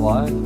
live.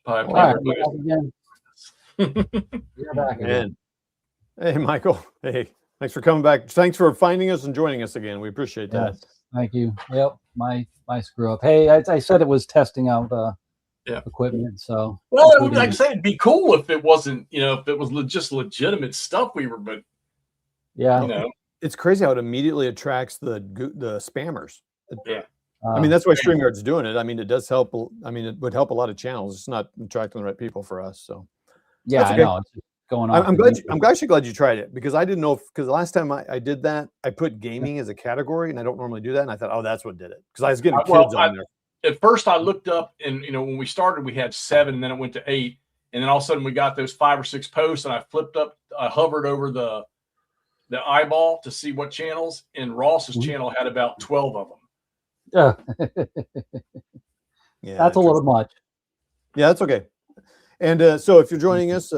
All right, we're back again. Hey, Michael. Hey, thanks for coming back. Thanks for finding us and joining us again. We appreciate that. Yes, thank you. Yep, my screw up. Hey, I said it was testing out equipment. So well, like I said, it'd be cool if it wasn't, if it was just legitimate stuff we were, but yeah, it's crazy how it immediately attracts the spammers. Yeah. I mean, that's why StreamYard's doing it. I mean, it does help. I mean, it would help a lot of channels. It's not attracting the right people for us. So yeah, I know. It's going on. I'm actually glad you tried it, because I didn't know because the last time I did that, I put gaming as a category, and I don't normally do that. And I thought, oh, that's what did it, because I was getting kids on there. At first, I looked up, and when we started, we had 7, and then it went to 8, and then all of a sudden we got those 5 or 6 posts, and I flipped up, I hovered over the eyeball to see what channels, and Ross's channel had about 12 of them. Yeah, yeah, that's a little much. Yeah, that's okay. And so if you're joining us,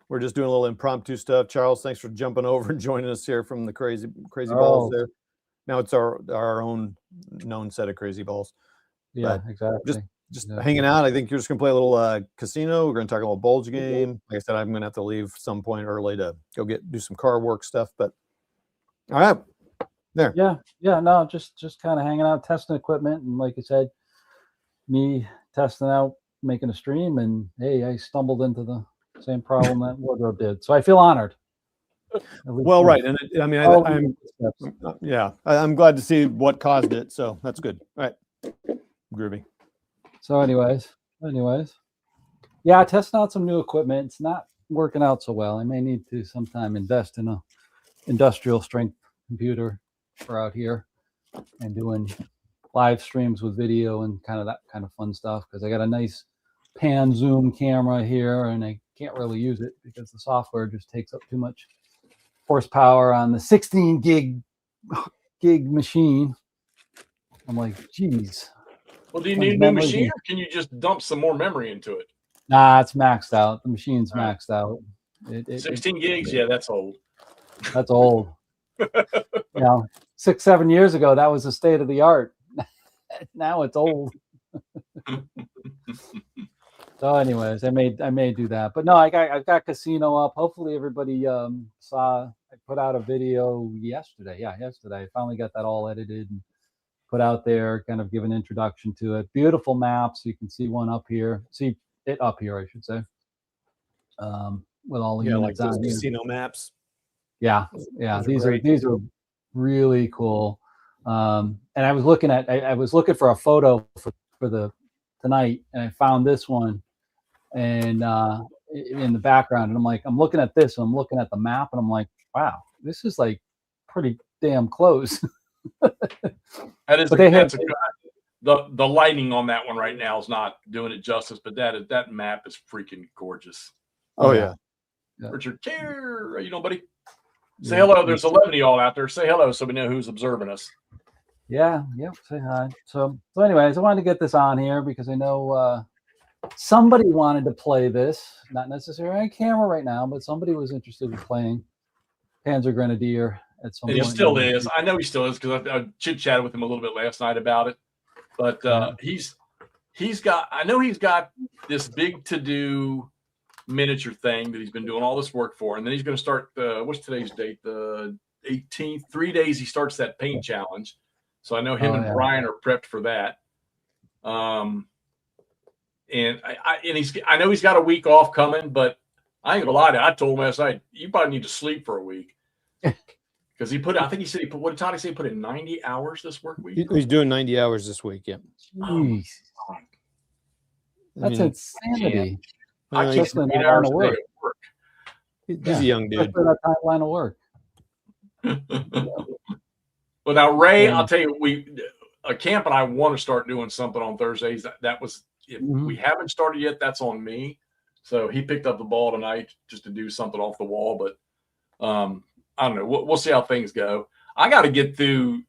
we're just doing a little impromptu stuff. Charles, thanks for jumping over and joining us here from the crazy balls there. Now it's our own known set of crazy balls. Yeah, but exactly. Just hanging out. I think you're just gonna play a little casino. We're gonna talk a little bulge game. Like I said, I'm gonna have to leave some point early to go do some car work stuff. But all right. There. Yeah, no, just kind of hanging out, testing equipment, and like I said, me testing out, making a stream, and hey, I stumbled into the same problem that Wardrobe did, so I feel honored. Well, right, and I mean, I'm glad to see what caused it, so that's good. All right, groovy. So, anyways, yeah, testing out some new equipment. It's not working out so well. I may need to sometime invest in a industrial strength computer for out here and doing live streams with video and kind of that kind of fun stuff, because I got a nice pan zoom camera here and I can't really use it because the software just takes up too much horsepower on the 16 gig machine. I'm like, geez. Well, do you need a new machine, or can you just dump some more memory into it? Nah, it's maxed out. The machine's maxed out. 16 gigs, yeah, that's old. That's old. 6-7 years ago, that was the state of the art. Now it's old. So, anyways, I may do that, but no, I've got casino up. Hopefully, everybody saw. I put out a video yesterday. Yeah, yesterday. I finally got that all edited and put out there. Kind of give an introduction to it. Beautiful maps. You can see one up here. See it up here, I should say. With all the units like those on casino maps. Yeah. These are really cool. And I was looking for a photo for tonight, and I found this one, and in the background, and I'm looking at this, and I'm looking at the map, and I'm like, wow, this is like pretty damn close. That is. The lighting on that one right now is not doing it justice, but that map is freaking gorgeous. Oh yeah. Richard, cheer. Buddy. Say hello. There's 11 of y'all out there. Say hello so we know who's observing us. Yeah. Say hi. So anyways, I wanted to get this on here because I know somebody wanted to play this. Not necessarily on camera right now, but somebody was interested in playing Panzer Grenadier at some point. He still is. I know he still is because I chit-chatted with him a little bit last night about it. But he's got this big to-do miniature thing that he's been doing all this work for, and then he's going to start what's today's date, the 18th. 3 days he starts that paint challenge, so I know him and Brian are prepped for that. And I know he's got a week off coming, but I ain't gonna lie to you, I told him last night, you probably need to sleep for a week, because I think he said what did Todd say, he put in 90 hours this work week? He's doing 90 hours this week. Yeah. Jeez. That's insanity. I just 8 hours a day at work. He's a young dude. That timeline of work. Well, now Ray, I'll tell you, Camp and I want to start doing something on Thursdays. That was, if we haven't started yet, that's on me. So he picked up the ball tonight just to do something off the wall. But I don't know. We'll see how things go. I got to get through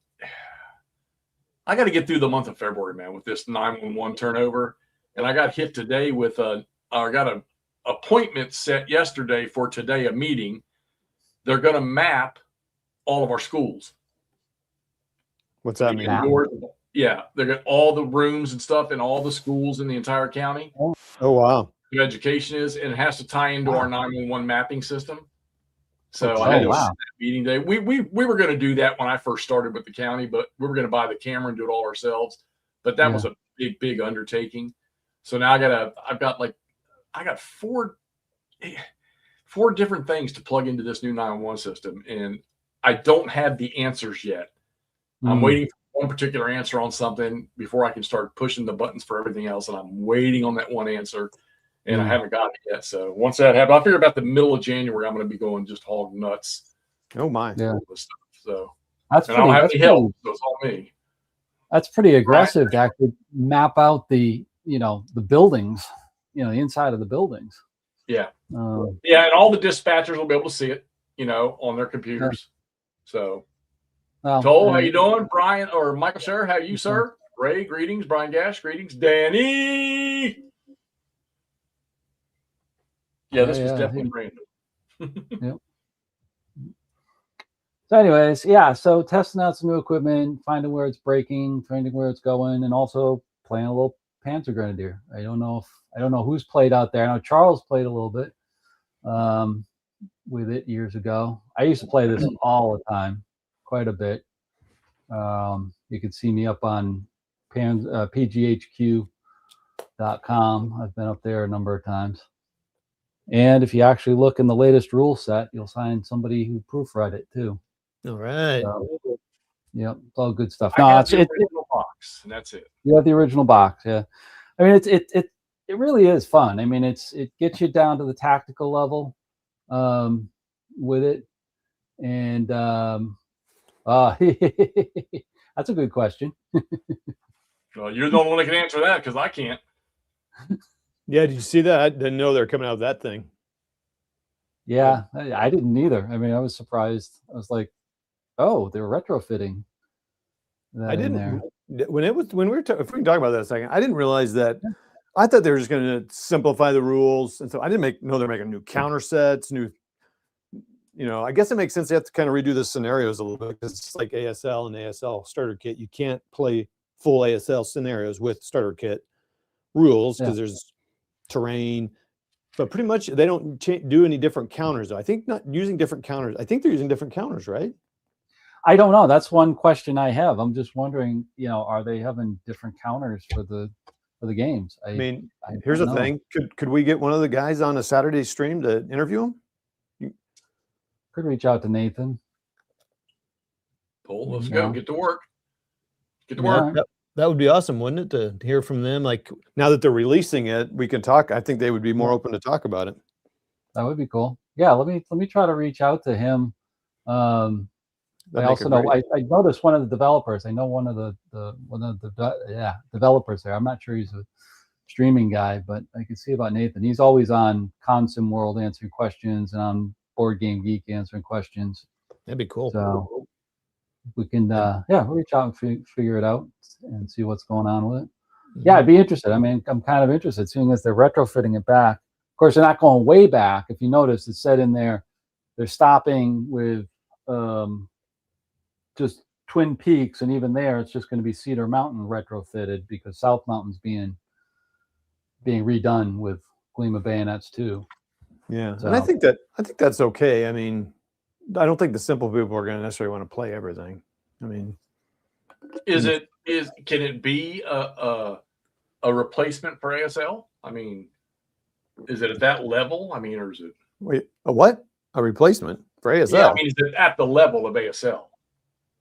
the month of February, man, with this 911 turnover. And I got hit today with I got an appointment set yesterday for today, a meeting. They're going to map all of our schools. What's that mean? Yeah, they got all the rooms and stuff in all the schools in the entire county. Oh, wow. The education is, and it has to tie into our 911 mapping system. So I had a meeting day. We were going to do that when I first started with the county, but we were going to buy the camera and do it all ourselves. But that was a big undertaking. So now I got four different things to plug into this new 911 system, and I don't have the answers yet. I'm waiting for one particular answer on something before I can start pushing the buttons for everything else, and I'm waiting on that one answer, and I haven't got it yet. So once that happens, I figure about the middle of January, I'm going to be going just hog nuts. Oh my! Yeah. So I don't have any help, so it's all me. That's pretty aggressive to actually map out the buildings, the inside of the buildings. Yeah. And all the dispatchers will be able to see it, on their computers. So. Toll, how you doing? Brian or Michael Sher, how are you, sir? Ray, greetings. Brian Gash, greetings. Danny. Yeah, this was definitely random. Yep. So anyways, so testing out some new equipment, finding where it's breaking, finding where it's going, and also playing a little Panzer Grenadier. I don't know who's played out there. I know Charles played a little bit with it years ago. I used to play this all the time. Quite a bit. You can see me up on pghq.com. I've been up there a number of times. And if you actually look in the latest rule set, you'll find somebody who proofread it too. All right. So, yep, it's all good stuff. No, it's the original box, and that's it. You have the original box, yeah. I mean, it really is fun. I mean, it gets you down to the tactical level with it, and that's a good question. Well, you're the only one that can answer that because I can't. Yeah, did you see that? I didn't know they're coming out with that thing. Yeah, I didn't either. I mean, I was surprised. I was like, oh, they're retrofitting that. I didn't. If we can talk about that a second, I didn't realize that. I thought they were just going to simplify the rules, and so I didn't know they're making new counter sets, new. I guess it makes sense. They have to kind of redo the scenarios a little bit because it's like ASL and ASL starter kit. You can't play full ASL scenarios with starter kit rules because there's terrain, but pretty much they don't do any different counters. I think not using different counters. I think they're using different counters, right? I don't know. That's one question I have. I'm just wondering, are they having different counters for the games? I mean, here's the thing. Could we get one of the guys on a Saturday stream to interview him? Could reach out to Nathan. Paul, let's go. Get to work. Get to work. That would be awesome, wouldn't it, to hear from them? Like now that they're releasing it, we can talk. I think they would be more open to talk about it. That would be cool. Yeah, let me try to reach out to him. I also know I noticed one of the developers. I know one of the developers there. I'm not sure he's a streaming guy, but I can see about Nathan. He's always on Consim World answering questions and on Board Game Geek answering questions. That'd be cool. So we can reach out and figure it out and see what's going on with it. Yeah, I'd be interested. I mean, I'm kind of interested, seeing as they're retrofitting it back. Of course, they're not going way back. If you notice, it said in there they're stopping with just Twin Peaks, and even there, it's just going to be Cedar Mountain retrofitted because South Mountain's being redone with Gleam of Bayonets too. Yeah, so. And I think that's okay. I mean, I don't think the simple people are going to necessarily want to play everything. I mean, can it be a replacement for ASL? I mean, is it at that level? I mean, or is it a what? A replacement for ASL? Yeah, I mean, is it at the level of ASL?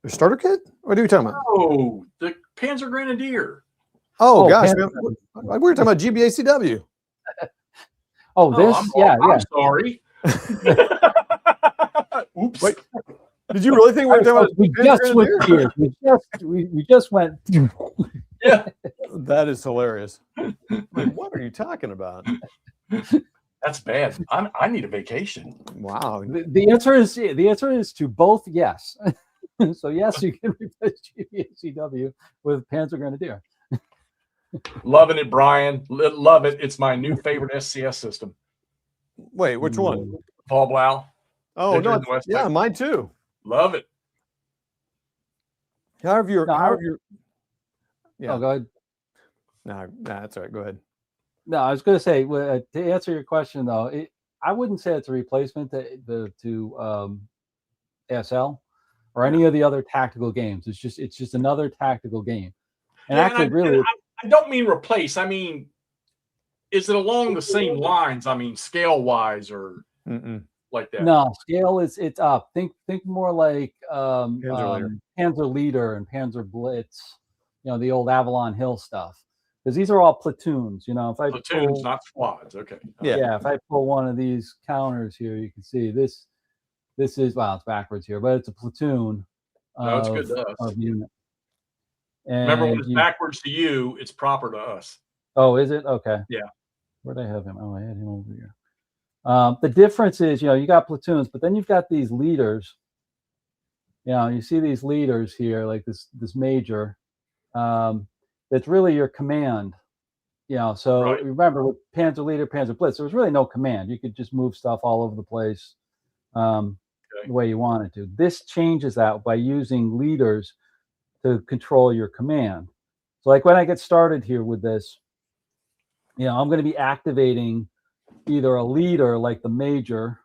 The starter kit? What are you talking about? Oh, the Panzer Grenadier. Oh gosh, man, we were talking about GBACW. I'm sorry. Oops. Wait, Did you really think we were talking about We Panzer just switched Grenadier? gears. We just went. Yeah, That is hilarious. Like, what are you talking about? that's bad. I need a vacation. Wow. The answer is to both yes. So yes, you can replace GVHCW with Panzer Grenadier. Loving it, Brian. Love it. It's my new favorite SCS system. Wait, which one? Paul Blau. Oh Victory no, in the West yeah, Texas. mine too. Love it. However, No, yeah. Oh, go ahead. No, that's all right. Go ahead. No, I was going to say to answer your question though, I wouldn't say it's a replacement to SL or any of the other tactical games. It's just another tactical game. And Yeah, actually, and really, I don't mean replace. I mean, is it along the same lines? I mean, scale wise or like that? no, scale it's up. Think more like Panzer Leader and Panzer Blitz, the old Avalon Hill stuff. Because these are all platoons, if I Platoons, not squads. Okay. Yeah. if I pull one of these counters here, you can see this is it's backwards here, but it's a platoon No, it's good to us. of unit. Remember, when And it's backwards to you, it's proper to us. Oh, is it? Okay. Yeah. Where'd I have him? Oh, I had him over here. The difference is, you got platoons, but then you've got these leaders. You see these leaders here, like this major. That's really your command. So Right. remember with Panzer Leader, Panzer Blitz, there was really no command. You could just move stuff all over the place the way you wanted to. This changes that by using leaders to control your command. So like when I get started here with this, I'm going to be activating either a leader like the major,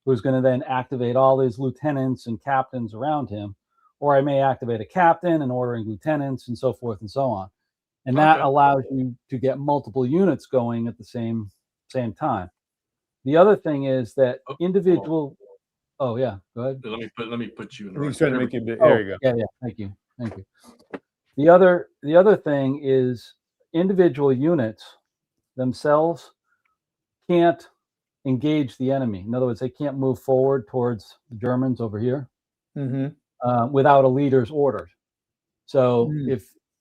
who's going to then activate all his lieutenants and captains around him, or I may activate a captain and ordering lieutenants and so forth and so on. And that allows you to get multiple units going at the same time. The other thing is that individual. Oh yeah, go ahead. Let me put you in. He's trying to make it. There you go. Yeah. Thank you. The other thing is individual units themselves can't engage the enemy. In other words, they can't move forward towards the Germans over here without a leader's orders. So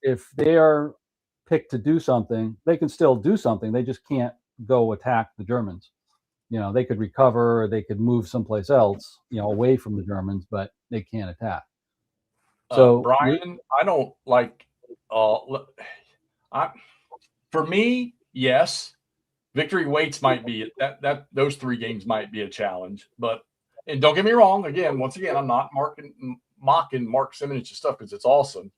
if they are picked to do something, they can still do something. They just can't go attack the Germans. They could recover, or they could move someplace else, away from the Germans, but they can't attack. So Brian, I don't like. For me, yes, victory weights might be that those 3 games might be a challenge, and don't get me wrong. Once again, I'm not mocking Mark Simonich's stuff because it's awesome.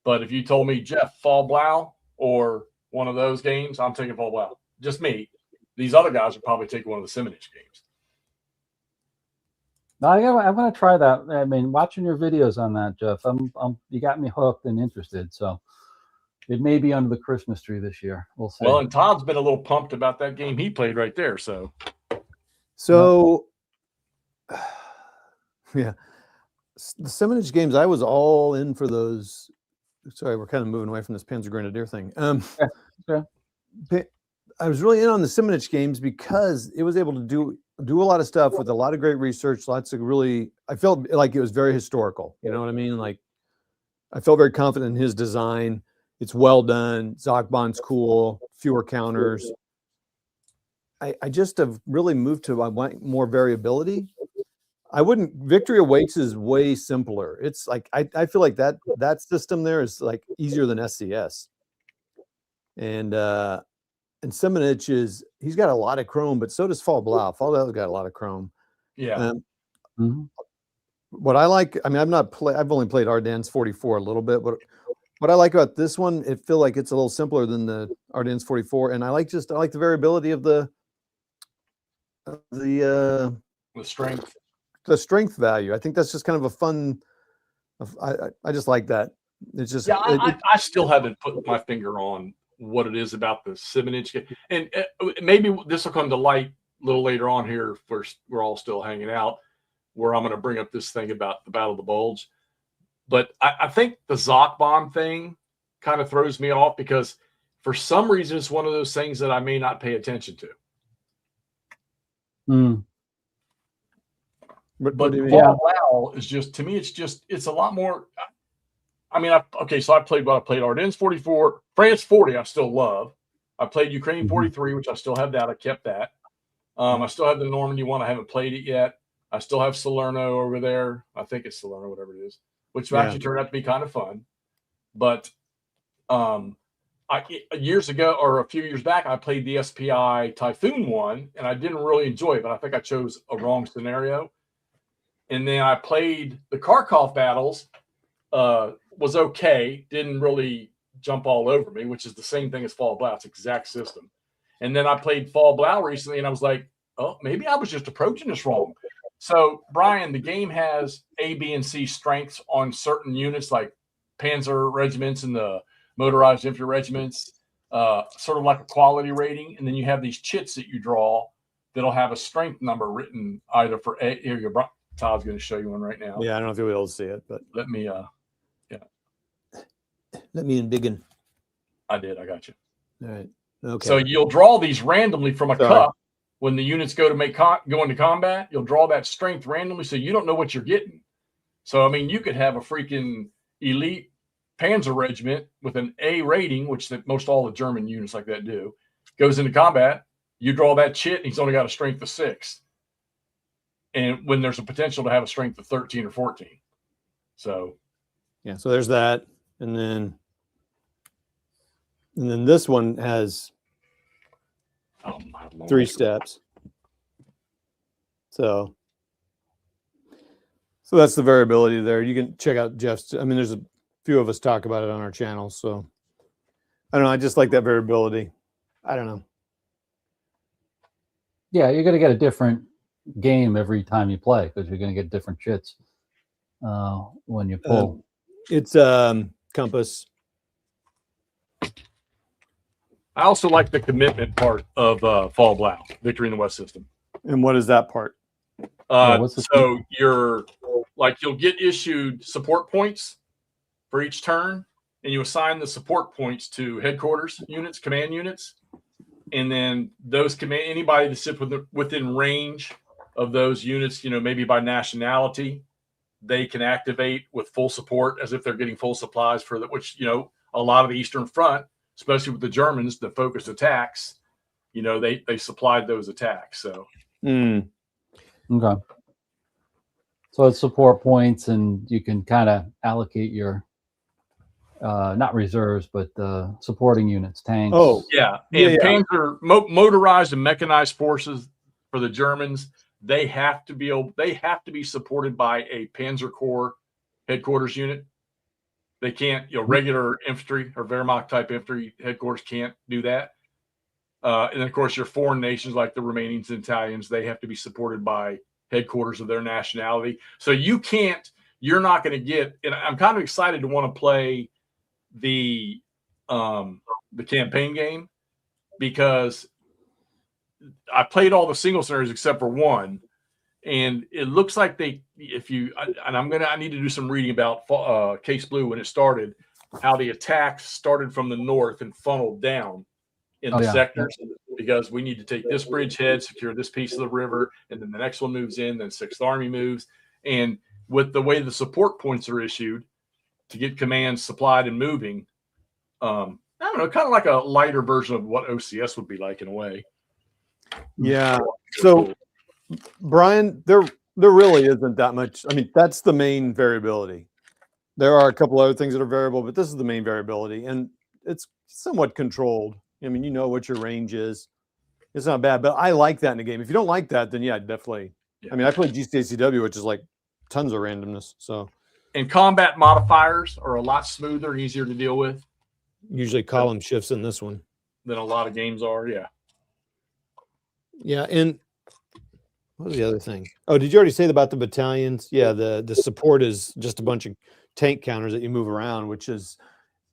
But if you told me, Jeff, Fall Blau or one of those games, I'm taking Fall Blau. Just me. These other guys would probably take one of the Simonich games. No, I'm gonna try that. I mean, watching your videos on that, Jeff, you got me hooked and interested. So it may be under the Christmas tree this year. We'll see. Well, and Todd's been a little pumped about that game he played right there. So yeah, the Simonich games, I was all in for those. Sorry, we're kind of moving away from this Panzer Grenadier thing. I was really in on the Simonich games because it was able to do a lot of stuff with a lot of great research, lots of really, I felt like it was very historical. You know what I mean? Like, I felt very confident in his design. It's well done. Zachbon's cool, fewer counters. I just have really moved to, I want more variability. Victory Awaits is way simpler. It's like, I feel like that system there is like easier than SCS. And Simonich he's got a lot of chrome, but so does Fall Blau. Fall Blau's got a lot of chrome. Yeah. What I like, I mean, I've only played Ardennes 44 a little bit, but what I like about this one, it feel like it's a little simpler than the Ardennes 44, and I like the variability of the strength value. I think that's just kind of a fun. I just like that. It's just I still haven't put my finger on what it is about the Simonich game, and maybe this will come to light a little later on here. First, we're all still hanging out, where I'm going to bring up this thing about the Battle of the Bulge. But I think the Zachbon thing kind of throws me off because for some reason it's one of those things that I may not pay attention to. But Fall overall is just, to me, it's a lot more. I mean, so I played what I played: Ardennes 44, France 40. I still love. I played Ukraine 43, which I still have that. I kept that. I still have the Normandy one. I haven't played it yet. I still have Salerno over there. I think it's Salerno, whatever it is, which actually turned out to be kind of fun. But years ago, or a few years back, I played the SPI Typhoon one, and I didn't really enjoy it, but I think I chose a wrong scenario. And then I played the Kharkov battles, was okay, didn't really jump all over me, which is the same thing as Fall Blau. It's the exact system. And then I played Fall Blau recently, and I was like, oh, maybe I was just approaching this wrong. So, Brian, the game has A, B, and C strengths on certain units like Panzer regiments and the motorized infantry regiments, sort of like a quality rating. And then you have these chits that you draw that'll have a strength number written either for A. Here you go. Todd's going to show you one right now. Yeah, I don't know if you'll be able to see it, but let me, Let me embiggen. I did. I got you. All right. Okay. So you'll draw these randomly from a cup. When the units go to go into combat, you'll draw that strength randomly, so you don't know what you're getting. So, I mean, you could have a freaking elite Panzer regiment with an A rating, which most all the German units like that do, goes into combat. You draw that chit, and he's only got a strength of 6. And when there's a potential to have a strength of 13 or 14. So, yeah, so there's that. And then this one has 3 steps. So that's the variability there. You can check out Jeff's. I mean, there's a few of us talk about it on our channel. So I don't know. I just like that variability. I don't know. Yeah, you're going to get a different game every time you play because you're going to get different chits when you pull. It's compass. I also like the commitment part of Fall Blau, Victory in the West system. And what is that part? So you'll get issued support points for each turn, and you assign the support points to headquarters units, command units, and then those anybody that sits within range of those units, maybe by nationality, they can activate with full support as if they're getting full supplies for that. Which a lot of the Eastern Front, especially with the Germans, the focused attacks, they supplied those attacks. So, Okay. So it's support points, and you can kind of allocate your, not reserves, but supporting units, tanks. Oh, yeah. And Panzer, motorized and mechanized forces for the Germans, they have to be supported by a Panzer Corps headquarters unit. They can't, regular infantry or Wehrmacht type infantry headquarters can't do that. And then, of course, your foreign nations like the Romanians and Italians, they have to be supported by headquarters of their nationality. So you're not going to get, and I'm kind of excited to want to play the campaign game because I played all the single scenarios except for one. And it looks like I need to do some reading about Case Blue when it started, how the attacks started from the north and funneled down in the sectors, because we need to take this bridgehead, secure this piece of the river, and then the next one moves in, then 6th Army moves. And with the way the support points are issued to get commands supplied and moving, I don't know, kind of like a lighter version of what OCS would be like in a way. Yeah. So, Brian, there really isn't that much. I mean, that's the main variability. There are a couple other things that are variable, but this is the main variability, and it's somewhat controlled. I mean, you know what your range is. It's not bad, but I like that in the game. If you don't like that, then yeah, definitely. Yeah. I mean, I played GCACW, which is like tons of randomness. So, and combat modifiers are a lot smoother and easier to deal with. Usually column shifts in this one than a lot of games are. Yeah. Yeah, and what was the other thing? Oh, did you already say about the battalions? Yeah, the support is just a bunch of tank counters that you move around, which is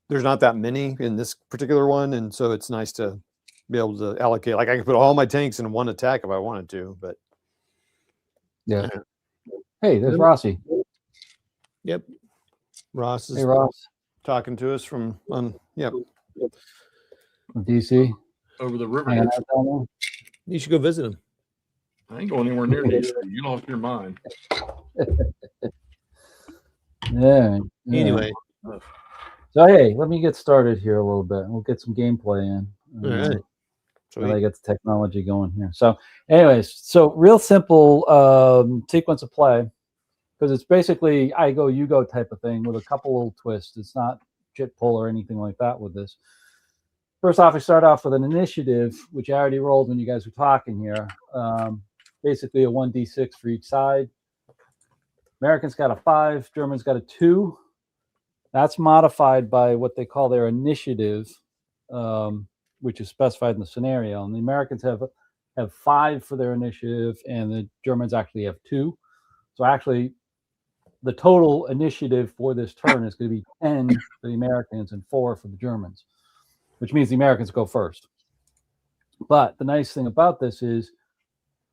there's not that many in this particular one, and so it's nice to be able to allocate. Like I can put all my tanks in one attack if I wanted to, but yeah. Hey, there's Rossi. Yep, Ross is talking to us from DC over the river. You should go visit him. I ain't going anywhere near DC. You lost your mind. Yeah. Anyway, So hey, let me get started here a little bit. We'll get some gameplay in. all right. And I Sweet. get the technology going here. So, anyways, so real simple sequence of play, because it's basically I go, you go type of thing with a couple little twists. It's not chit pull or anything like that with this. First off, we start off with an initiative, which I already rolled when you guys were talking here. Basically a 1d6 for each side. Americans got a 5, Germans got a 2. That's modified by what they call their initiative, which is specified in the scenario. And the Americans have 5 for their initiative, and the Germans actually have 2. So actually, the total initiative for this turn is going to be 10 for the Americans and 4 for the Germans, which means the Americans go first. But the nice thing about this is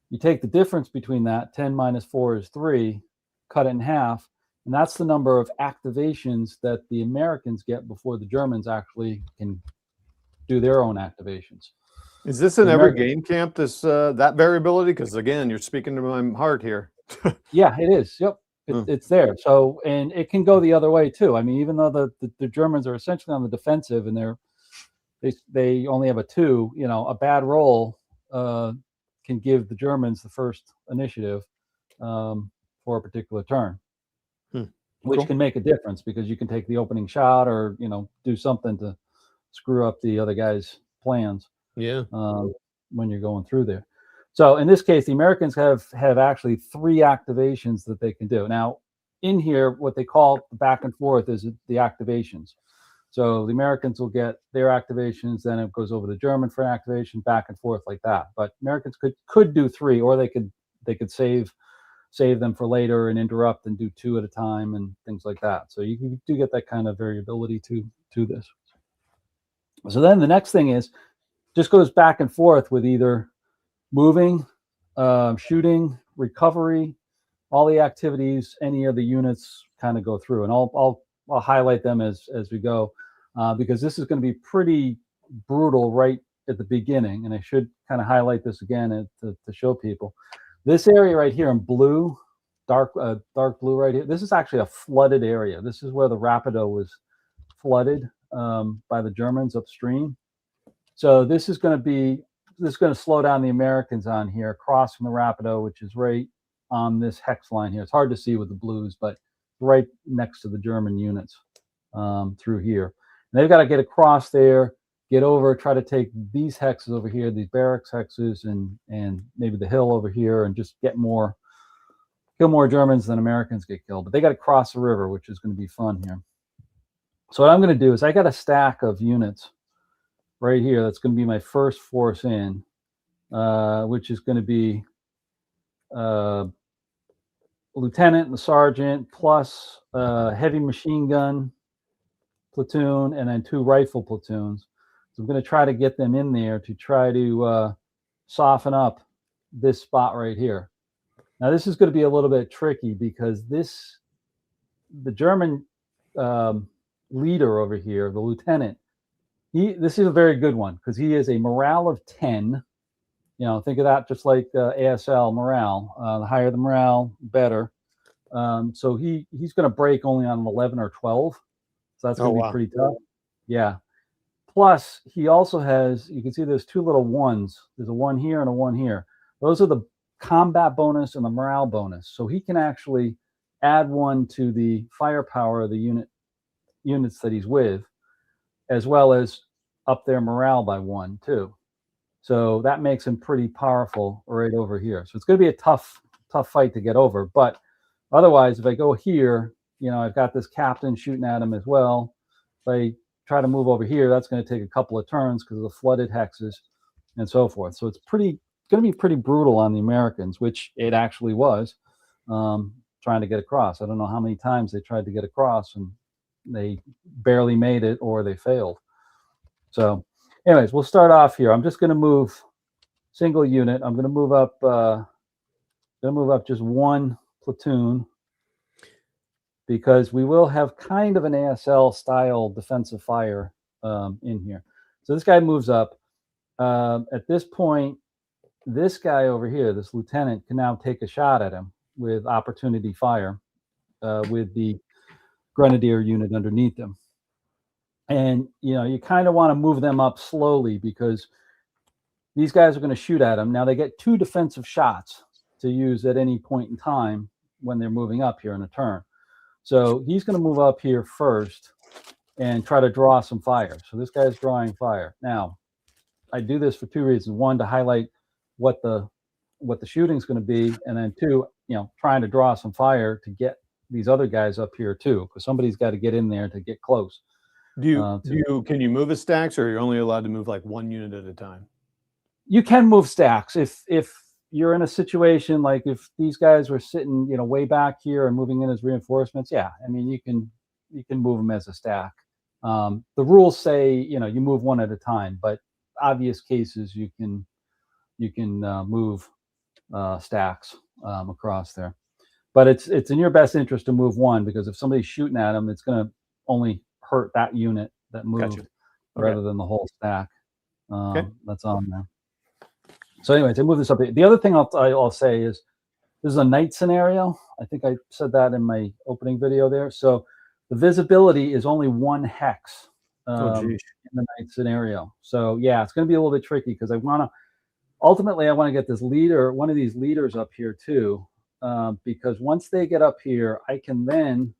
you take the difference between that, 10 minus 4 is 3, cut it in half, and that's the number of activations that the Americans get before the Germans actually can do their own activations. Is this in every game camp, this that variability? Because again, you're speaking to my heart here. Yeah, it is. Yep. It's there. So, and it can go the other way too. I mean, even though the Germans are essentially on the defensive and they only have a 2, you know, a bad roll can give the Germans the first initiative for a particular turn, which can make a difference because you can take the opening shot or, you know, do something to screw up the other guy's plans. Yeah. When you're going through there. So in this case, the Americans have actually 3 activations that they can do. Now, in here, what they call the back and forth is the activations. So the Americans will get their activations, then it goes over to German for an activation, back and forth like that. But Americans could do 3, or they could save them for later and interrupt and do 2 at a time and things like that. So you do get that kind of variability to this. So then the next thing is just goes back and forth with either moving, shooting, recovery, all the activities any of the units kind of go through, and I'll highlight them as we go because this is going to be pretty brutal right at the beginning, and I should kind of highlight this again to show people. This area right here in blue, dark blue right here, this is actually a flooded area. This is where the Rapido was flooded by the Germans upstream. So this is going to slow down the Americans on here, crossing the Rapido, which is right on this hex line here. It's hard to see with the blues, but right next to the German units through here. And they've got to get across there, get over, try to take these hexes over here, these barracks hexes, and maybe the hill over here, and just kill more Germans than Americans get killed. But they got to cross the river, which is going to be fun here. So what I'm going to do is I got a stack of units right here. That's going to be my first force in, which is going to be lieutenant and sergeant plus heavy machine gun platoon and then 2 rifle platoons. So I'm going to try to get them in there to try to soften up this spot right here. Now this is going to be a little bit tricky because the German leader over here, the lieutenant, this is a very good one because he is a morale of 10. You know, think of that just like ASL morale. The higher the morale, better. So he's going to break only on an 11 or 12. So that's going to be pretty tough. Yeah. Plus, he also has, you can see there's 2 little 1s. There's a 1 here and a 1 here. Those are the combat bonus and the morale bonus. So he can actually add 1 to the firepower of the units that he's with, as well as up their morale by 1 too. So that makes him pretty powerful right over here. So it's going to be a tough fight to get over. But otherwise, if I go here, you know, I've got this captain shooting at him as well. If I try to move over here, that's going to take a couple of turns because of the flooded hexes and so forth. So it's going to be pretty brutal on the Americans, which it actually was, trying to get across. I don't know how many times they tried to get across and they barely made it or they failed. So anyways, we'll start off here. I'm just going to move single unit. I'm going to move up just 1 platoon because we will have kind of an ASL style defensive fire in here. So this guy moves up. At this point, this guy over here, this lieutenant, can now take a shot at him with opportunity fire with the Grenadier unit underneath them. And, you know, you kind of want to move them up slowly because these guys are going to shoot at them. Now they get 2 defensive shots to use at any point in time when they're moving up here in a turn. So he's going to move up here first and try to draw some fire. So this guy's drawing fire. Now, I do this for 2 reasons. One, to highlight what the shooting is going to be, and then 2, you know, trying to draw some fire to get these other guys up here too, because somebody's got to get in there to get close. Can you move as stacks, or you're only allowed to move like 1 unit at a time? You can move stacks if you're in a situation like if these guys were sitting, you know, way back here and moving in as reinforcements. Yeah, I mean, you can move them as a stack. The rules say, you know, you move 1 at a time, but obvious cases you can move stacks across there. But it's in your best interest to move 1, because if somebody's shooting at them, it's going to only hurt that unit that moved. Gotcha. Rather than the whole stack that's on there. So anyways, I move this up. The other thing I'll say is this is a night scenario. I think I said that in my opening video there. So the visibility is only 1 hex in the night scenario. So yeah, it's going to be a little bit tricky because ultimately I want to get this leader, one of these leaders up here too, because once they get up here, I can then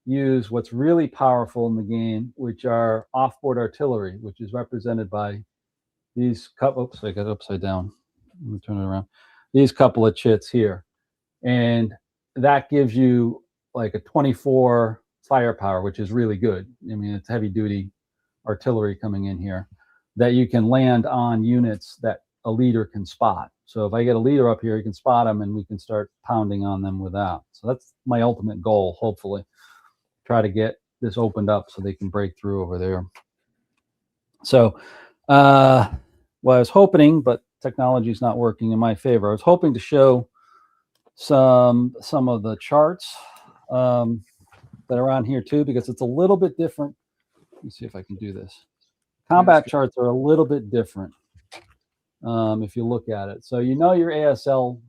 use what's really powerful in the game, which are offboard artillery, which is represented by these couple. Oops, I got it upside down. Let me turn it around. These couple of chits here, and that gives you like a 24 firepower, which is really good. I mean, it's heavy duty artillery coming in here that you can land on units that a leader can spot. So if I get a leader up here, you can spot them, and we can start pounding on them with that. So that's my ultimate goal, hopefully. Try to get this opened up so they can break through over there. So, well, I was hoping, but technology is not working in my favor. I was hoping to show some of the charts that are on here too, because it's a little bit different. Let me see if I can do this. Combat charts are a little bit different if you look at it. So you know your ASL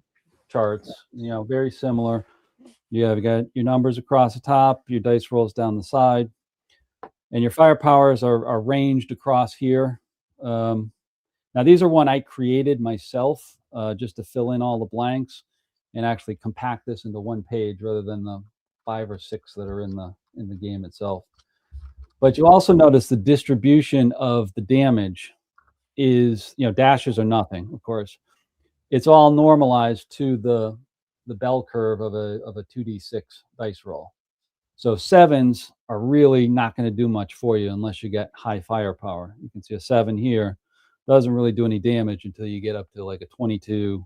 charts, you know, very similar. You got your numbers across the top, your dice rolls down the side, and your firepowers are ranged across here. Now, these are one I created myself just to fill in all the blanks and actually compact this into 1 page rather than the 5 or 6 that are in the game itself. But you also notice the distribution of the damage is, you know, dashes are nothing, of course. It's all normalized to the bell curve of a 2d6 dice roll. So 7s are really not going to do much for you unless you get high firepower. You can see a 7 here doesn't really do any damage until you get up to like a 22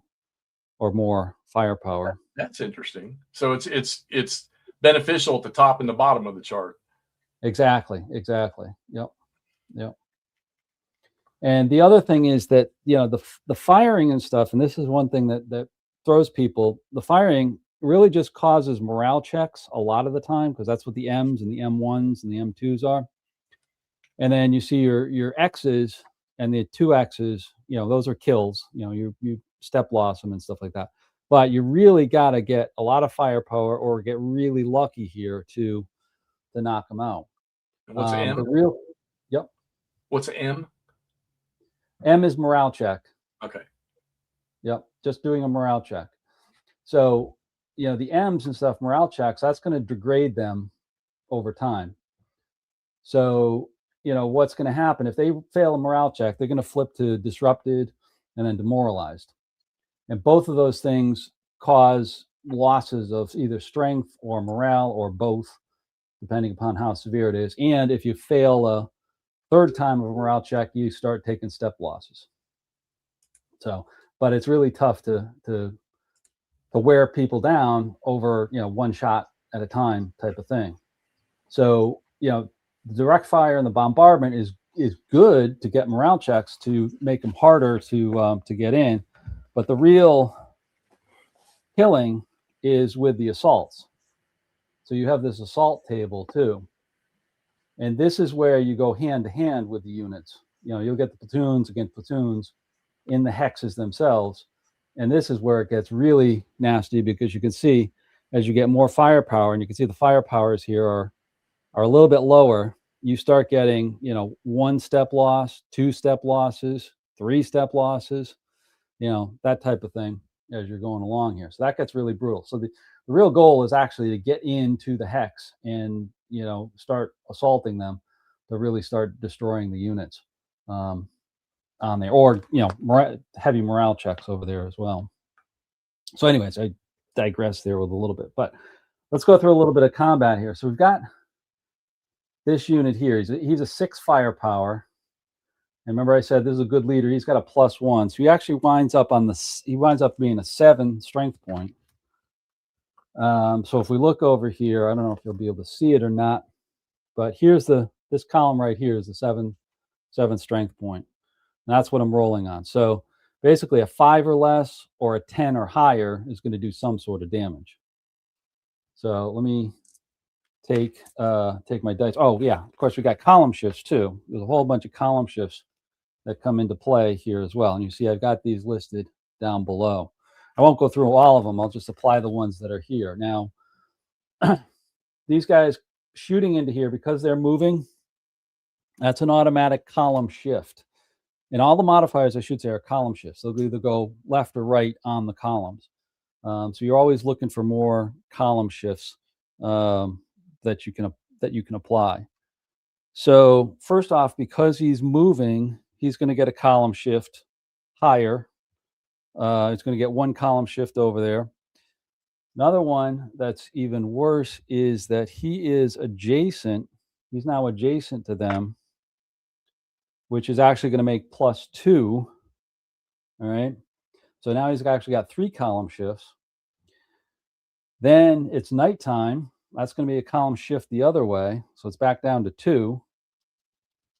or more firepower. That's interesting. So it's beneficial at the top and the bottom of the chart. Exactly. Yep. And the other thing is that, you know, the firing and stuff, and this is one thing that throws people, the firing really just causes morale checks a lot of the time, because that's what the M's and the M1s and the M2s are. And then you see your X's and the 2 X's, you know, those are kills. You know, you step loss them and stuff like that. But you really got to get a lot of firepower or get really lucky here to knock them out. What's an M? Yep. What's an M? M is morale check. Okay. Yep. Just doing a morale check. So, you know, the M's and stuff, morale checks, that's going to degrade them over time. So, you know, what's going to happen if they fail a morale check, they're going to flip to disrupted and then demoralized. And both of those things cause losses of either strength or morale or both, depending upon how severe it is. And if you fail a 3rd time of a morale check, you start taking step losses. So, but it's really tough to wear people down over, you know, 1 shot at a time type of thing. So, you know, the direct fire and the bombardment is good to get morale checks to make them harder to get in, but the real killing is with the assaults. So you have this assault table too, and this is where you go hand to hand with the units. You know, you'll get the platoons against platoons in the hexes themselves, and this is where it gets really nasty, because you can see as you get more firepower, and you can see the firepowers here are are a little bit lower, you start getting, 1-step loss, 2-step losses, 3-step losses, that type of thing as you're going along here. So that gets really brutal. So the real goal is actually to get into the hex and, start assaulting them to really start destroying the units on there, or, heavy morale checks over there as well. So anyways, I digress there with a little bit, but let's go through a little bit of combat here. So we've got this unit here. He's a 6 firepower. And remember I said this is a good leader. He's got a +1. So he actually winds up being a 7 strength point. So if we look over here, I don't know if you'll be able to see it or not, but here's this column right here is the 7 strength point. And that's what I'm rolling on. So basically a 5 or less or a 10 or higher is going to do some sort of damage. So let me take my dice. Oh yeah, of course we got column shifts too. There's a whole bunch of column shifts that come into play here as well. And you see I've got these listed down below. I won't go through all of them. I'll just apply the ones that are here. Now, these guys shooting into here, because they're moving, that's an automatic column shift. And all the modifiers, I should say, are column shifts. They'll either go left or right on the columns. So you're always looking for more column shifts that you can apply. So first off, because he's moving, he's going to get a column shift higher. It's going to get 1 column shift over there. Another one that's even worse is that he is adjacent. He's now adjacent to them, which is actually going to make +2. All right. So now he's actually got 3 column shifts. Then it's nighttime. That's going to be a column shift the other way. So it's back down to 2.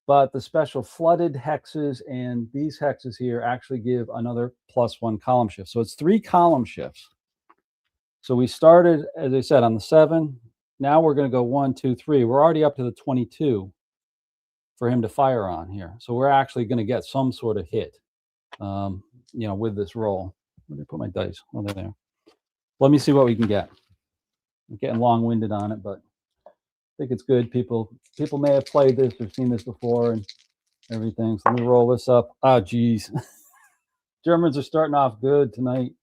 But the special flooded hexes and these hexes here actually give another +1 column shift. So it's 3 column shifts. So we started, as I said, on the 7. Now we're going to go 1, 2, 3. We're already up to the 22 for him to fire on here. So we're actually going to get some sort of hit, with this roll. Let me put my dice. Oh, they're there. Let me see what we can get. I'm getting long-winded on it, but I think it's good. People may have played this or seen this before and everything. So let me roll this up. Oh, geez. Germans are starting off good tonight.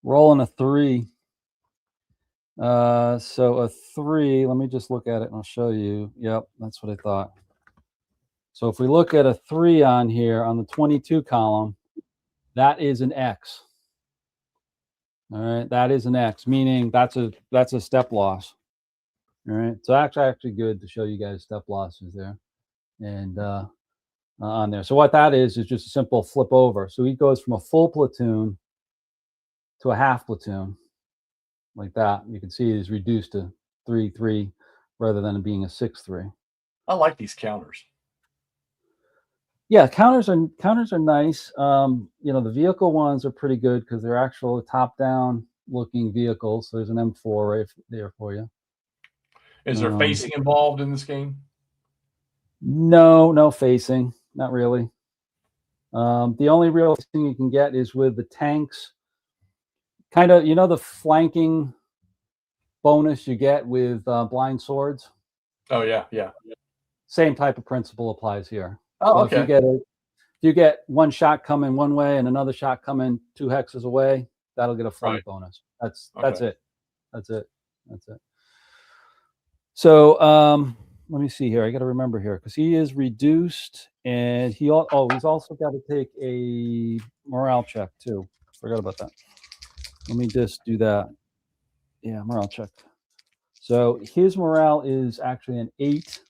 Rolling a 3. So a 3, let me just look at it and I'll show you. Yep, that's what I thought. So if we look at a 3 on here on the 22 column, that is an X. All right, that is an X, meaning that's a step loss. All right, so actually good to show you guys step losses there, and on there. So what that is just a simple flip over. So he goes from a full platoon to a half platoon, like that. You can see he's reduced to 3-3 rather than being a 6-3. I like these counters. Yeah, counters are nice. The vehicle ones are pretty good because they're actual top-down looking vehicles. So there's an M4 right there for you. Is there facing involved in this game? No facing, not really. The only real thing you can get is with the tanks. Kind of, the flanking bonus you get with blind swords. Oh yeah. Same type of principle applies here. Oh, so okay. If you get one shot coming one way and another shot coming 2 hexes away, that'll get a flank bonus. That's it. That's it. So let me see here. I got to remember here because he is reduced, and he's also got to take a morale check too. Forgot about that. Let me just do that. Yeah, morale check. So his morale is actually an 8.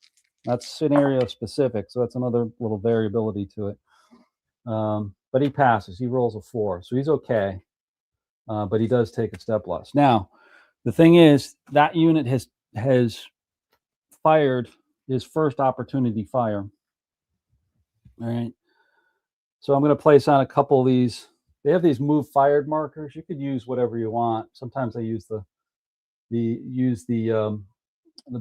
That's scenario specific, so that's another little variability to it. But he passes. He rolls a 4, so he's okay. But he does take a step loss. Now, the thing is, that unit has fired his first opportunity fire. All right. So I'm going to place on a couple of these. They have these move fired markers. You could use whatever you want. Sometimes I use the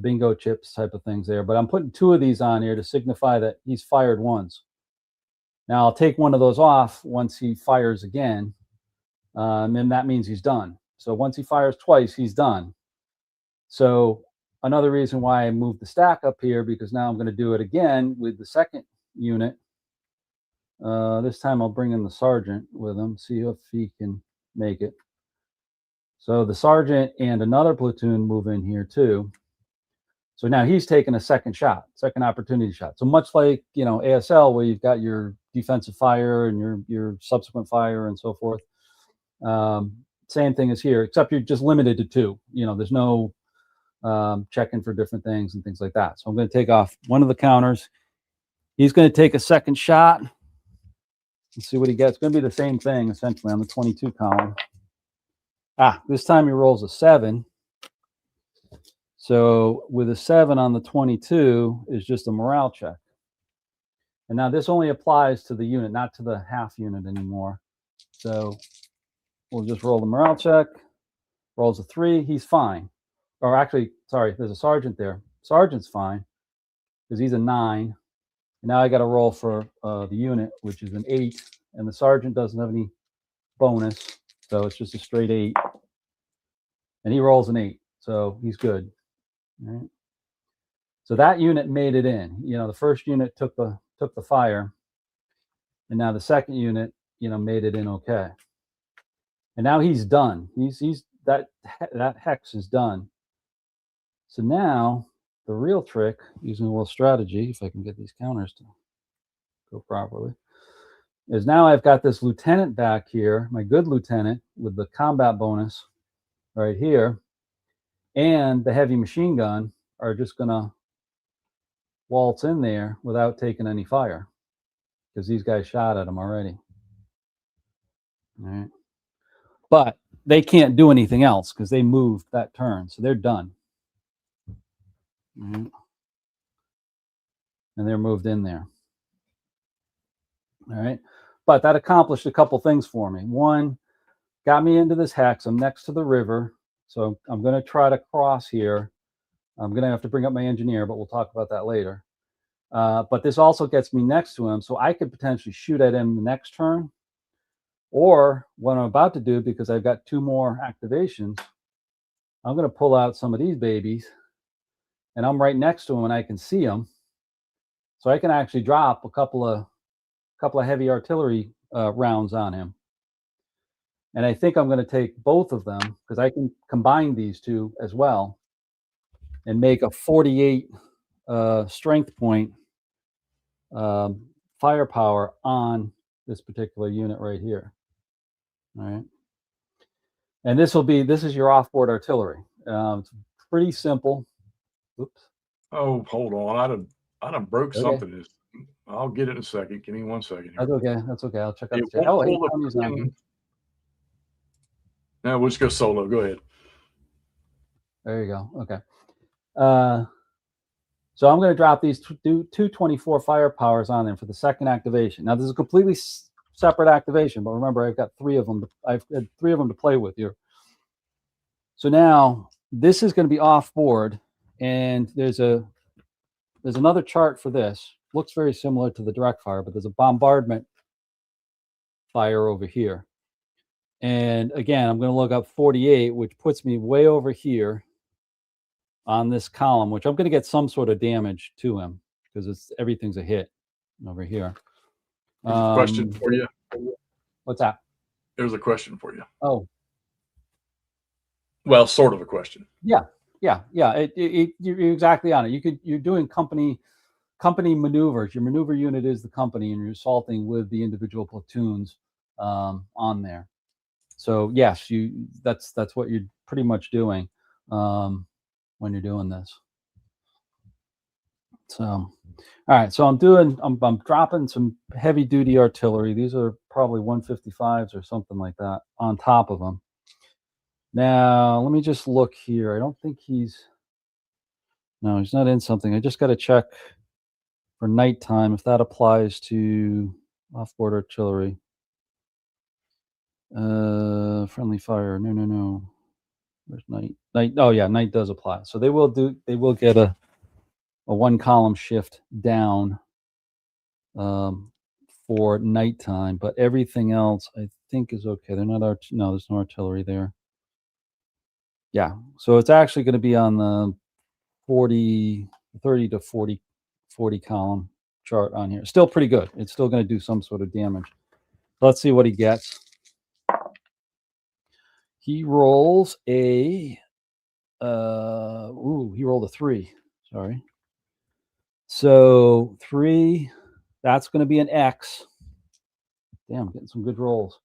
bingo chips type of things there, but I'm putting 2 of these on here to signify that he's fired once. Now I'll take one of those off once he fires again, and that means he's done. So once he fires twice, he's done. So another reason why I moved the stack up here, because now I'm going to do it again with the second unit. This time I'll bring in the sergeant with him, see if he can make it. So the sergeant and another platoon move in here too. So now he's taking a second opportunity shot. So much like, ASL, where you've got your defensive fire and your subsequent fire and so forth. Same thing as here, except you're just limited to 2. There's no checking for different things and things like that. So I'm going to take off one of the counters. He's going to take a second shot. Let's see what he gets. It's going to be the same thing, essentially, on the 22 column. This time he rolls a 7. So with a 7 on the 22 is just a morale check. And now this only applies to the unit, not to the half unit anymore. So we'll just roll the morale check. Rolls a 3. He's fine. Or actually, sorry, there's a sergeant there. Sergeant's fine because he's a 9. And now I got to roll for the unit, which is an 8. And the sergeant doesn't have any bonus. So it's just a straight 8. And he rolls an 8. So he's good. All right. So that unit made it in. The first unit took the fire, and now the second unit, made it in okay. And now he's done. He's that hex is done. So now the real trick, using a little strategy, if I can get these counters to go properly, is now I've got this lieutenant back here, my good lieutenant with the combat bonus right here, and the heavy machine gun are just going to waltz in there without taking any fire because these guys shot at them already. All right. But they can't do anything else because they moved that turn. So they're done. All right. And they're moved in there. All right. But that accomplished a couple things for me. One, got me into this hex. I'm next to the river. So I'm going to try to cross here. I'm going to have to bring up my engineer, but we'll talk about that later. But this also gets me next to him, so I could potentially shoot at him the next turn. Or what I'm about to do, because I've got 2 more activations, I'm going to pull out some of these babies, and I'm right next to him, and I can see him. So I can actually drop a couple of heavy artillery rounds on him. And I think I'm going to take both of them because I can combine these 2 as well and make a 48 strength point firepower on this particular unit right here. All right. And this is your offboard artillery. It's pretty simple. Oops. Oh, hold on. I done broke something. I'll get it in a second. Give me 1 second here. That's okay. I'll check out the chat. Oh, no, we'll just go solo. Go ahead. There you go. Okay. So I'm going to drop these 224 firepowers on them for the second activation. Now, this is a completely separate activation, but remember, I've got 3 of them. I've had 3 of them to play with here. So now this is going to be off board, and there's another chart for this. Looks very similar to the direct fire, but there's a bombardment fire over here. And again, I'm going to look up 48, which puts me way over here on this column, which I'm going to get some sort of damage to him because everything's a hit over here. Question for you. What's that? There's a question for you. Oh, well, sort of a question. Yeah. You're exactly on it. You're doing company maneuvers. Your maneuver unit is the company, and you're assaulting with the individual platoons on there. So yes, that's what you're pretty much doing when you're doing this. So, all right. So I'm dropping some heavy duty artillery. These are probably 155s or something like that on top of them. Now let me just look here. I don't think he's not in something. I just got to check for nighttime if that applies to offboard artillery. Friendly fire. No. Where's night? Oh yeah, night does apply. So they will get a 1 column shift down for nighttime, but everything else I think is okay. They're not no, there's no artillery there. Yeah, so it's actually going to be on the 30 to 40 column chart on here. Still pretty good. It's still going to do some sort of damage. Let's see what he gets. He rolls a he rolled a 3. Sorry. So 3, that's going to be an X. Damn, getting some good rolls.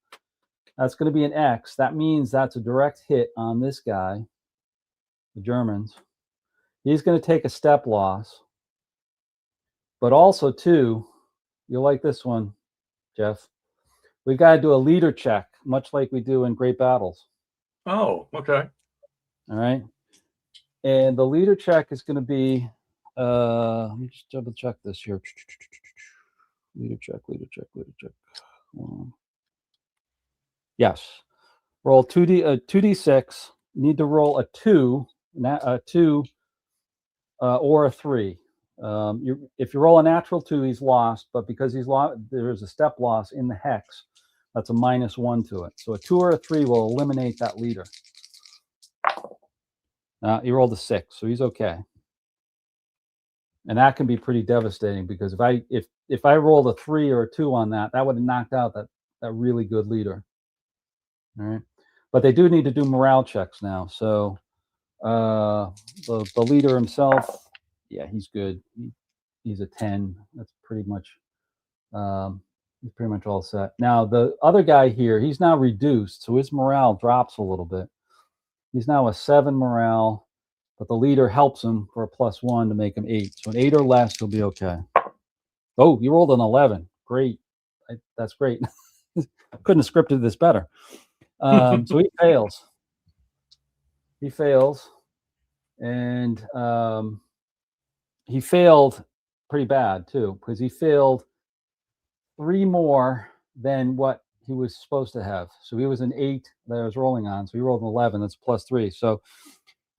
That's going to be an X. That means that's a direct hit on this guy, the Germans. He's going to take a step loss. But also, too, you'll like this one, Jeff. We've got to do a leader check, much like we do in Great Battles. Oh, okay. All right. And the leader check is going to be, let me just double check this here. Leader check. Yes. Roll 2d6. Need to roll a 2, or a 3. If you roll a natural 2, he's lost, but because he's lost, there's a step loss in the hex. That's a -1 to it. So a 2 or a 3 will eliminate that leader. He rolled a 6, so he's okay. And that can be pretty devastating because if I rolled a 3 or a 2 on that, that would have knocked out that really good leader. All right, but they do need to do morale checks now. So the leader himself, yeah, he's good. He's a 10. That's pretty much he's pretty much all set. Now the other guy here, he's now reduced, so his morale drops a little bit. He's now a 7 morale, but the leader helps him for a +1 to make him 8. So an 8 or less, he'll be okay. Oh, you rolled an 11. Great. That's great. Couldn't have scripted this better. So he fails. He fails. And he failed pretty bad, too, because he failed 3 more than what he was supposed to have. So he was an 8 that I was rolling on. So he rolled an 11. That's +3. So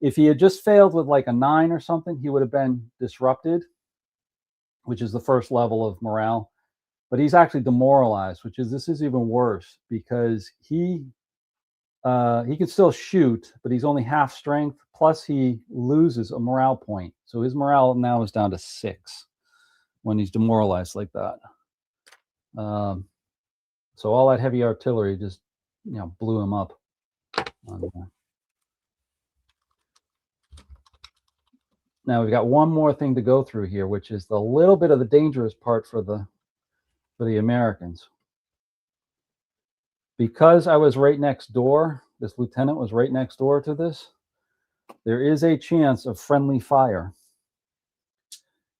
if he had just failed with like a 9 or something, he would have been disrupted, which is the first level of morale. But he's actually demoralized, this is even worse because he can still shoot, but he's only half strength. Plus, he loses a morale point. So his morale now is down to 6 when he's demoralized like that. So all that heavy artillery just, blew him up. Now we've got one more thing to go through here, which is the little bit of the dangerous part for the Americans. Because I was right next door, this lieutenant was right next door to this, there is a chance of friendly fire.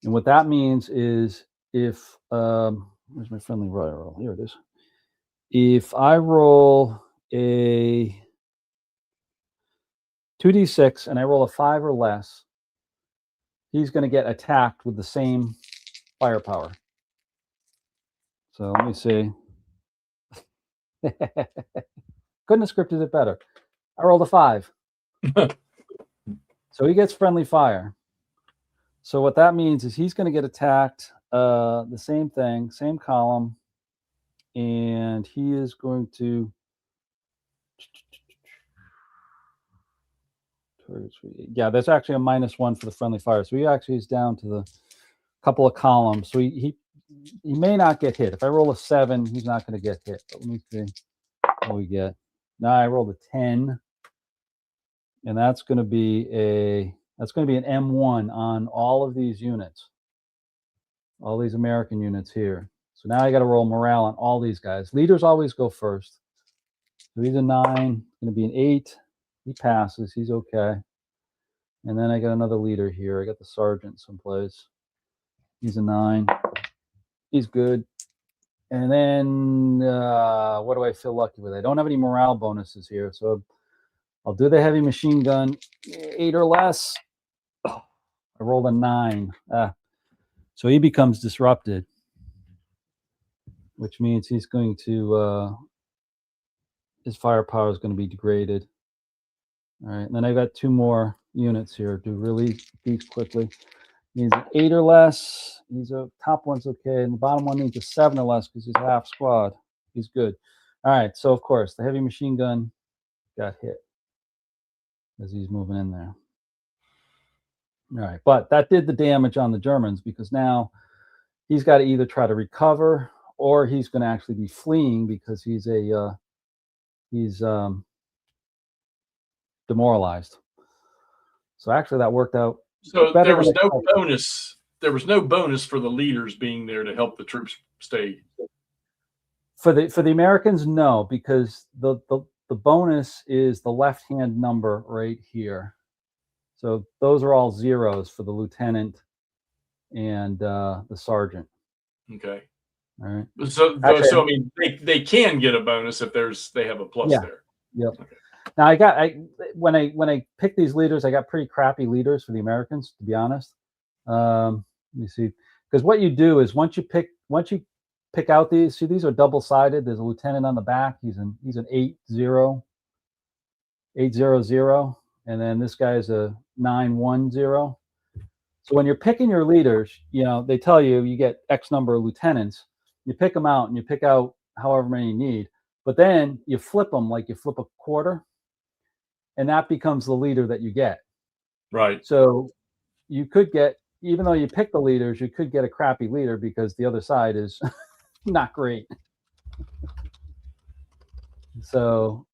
And what that means is if, where's my friendly fire roll? Here it is. If I roll a 2d6 and I roll a 5 or less, he's going to get attacked with the same firepower. So let me see. Couldn't have scripted it better. I rolled a 5. So he gets friendly fire. So what that means is he's going to get attacked, the same thing, same column, and he is going to yeah, that's actually a -1 for the friendly fire. So he actually is down to the couple of columns. So he may not get hit. If I roll a 7, he's not going to get hit. But let me see what we get. Now I rolled a 10, and that's going to be an M1 on all of these units, all these American units here. So now I got to roll morale on all these guys. Leaders always go first. So he's a 9, going to be an 8. He passes. He's okay. And then I got another leader here. I got the sergeant someplace. He's a 9. He's good. And then what do I feel lucky with? I don't have any morale bonuses here, so I'll do the heavy machine gun, 8 or less. Oh, I rolled a 9. So he becomes disrupted, which means he's going to his firepower is going to be degraded. All right, and then I got 2 more units here to release these quickly. Needs an 8 or less. He's a top one's okay, and the bottom one needs a 7 or less because he's half squad. He's good. All right, so of course the heavy machine gun got hit as he's moving in there. Right. But that did the damage on the Germans because now he's got to either try to recover or he's going to actually be fleeing because he's demoralized. So actually that worked out. So better there was than no expected. bonus. There was no bonus for the leaders being there to help the troops stay. For the Americans, no, because the bonus is the left-hand number right here. So those are all zeros for the lieutenant and the sergeant. Okay. All right. So Actually, I mean, they can get a bonus if they have a plus Yeah. there. Yep. Okay. Now when I picked these leaders, I got pretty crappy leaders for the Americans, to be honest. Let me see, because what you do is once you pick out these, see these are double-sided. There's a lieutenant on the back. He's an 8-0, and then this guy's a 9-1-0. So when you're picking your leaders, they tell you get X number of lieutenants. You pick them out and you pick out however many you need, but then you flip them like you flip a quarter, and that becomes the leader that you get. Right. So you could get, even though you pick the leaders, you could get a crappy leader because the other side is not great. So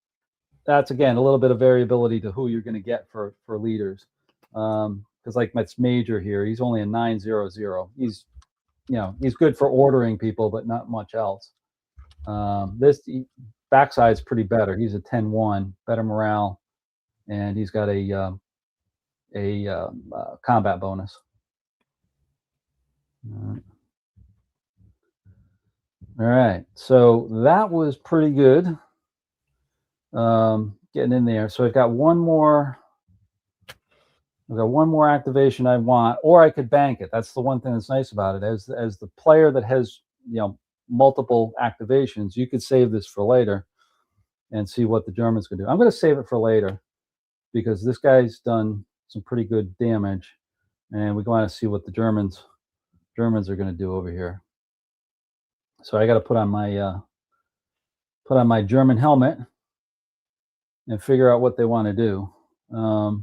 that's, again, a little bit of variability to who you're going to get for leaders. Because like my major here, he's only a 9-0-0. He's good for ordering people, but not much else. This backside's pretty better. He's a 10-1, better morale, and he's got a combat bonus. All right, so that was pretty good. Getting in there. So I've got one more activation I want, or I could bank it. That's the one thing that's nice about it. As the player that has multiple activations, you could save this for later and see what the Germans can do. I'm going to save it for later because this guy's done some pretty good damage, and we want to see what the Germans are going to do over here. So I got to put on my German helmet and figure out what they want to do. Now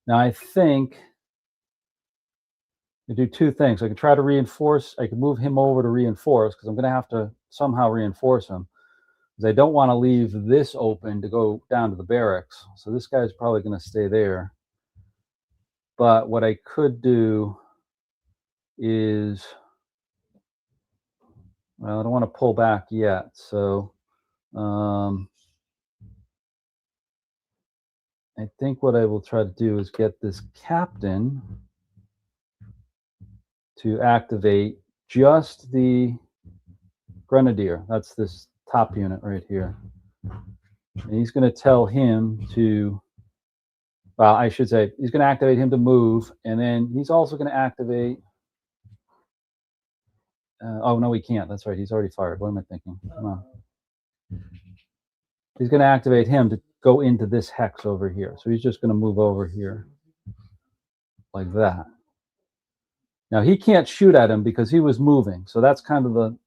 I think I do two things. I could try to reinforce. I could move him over to reinforce because I'm going to have to somehow reinforce him. Because I don't want to leave this open to go down to the barracks. So this guy's probably going to stay there. But what I could do is, well, I don't want to pull back yet. So I think what I will try to do is get this captain to activate just the Grenadier. That's this top unit right here. And he's going to tell him to, well, I should say, he's going to activate him to move, and then he's also going to activate, oh, no, he can't. That's right. He's already fired. What am I thinking? Come on. He's going to activate him to go into this hex over here. So he's just going to move over here like that. Now he can't shoot at him because he was moving. So that's kind of the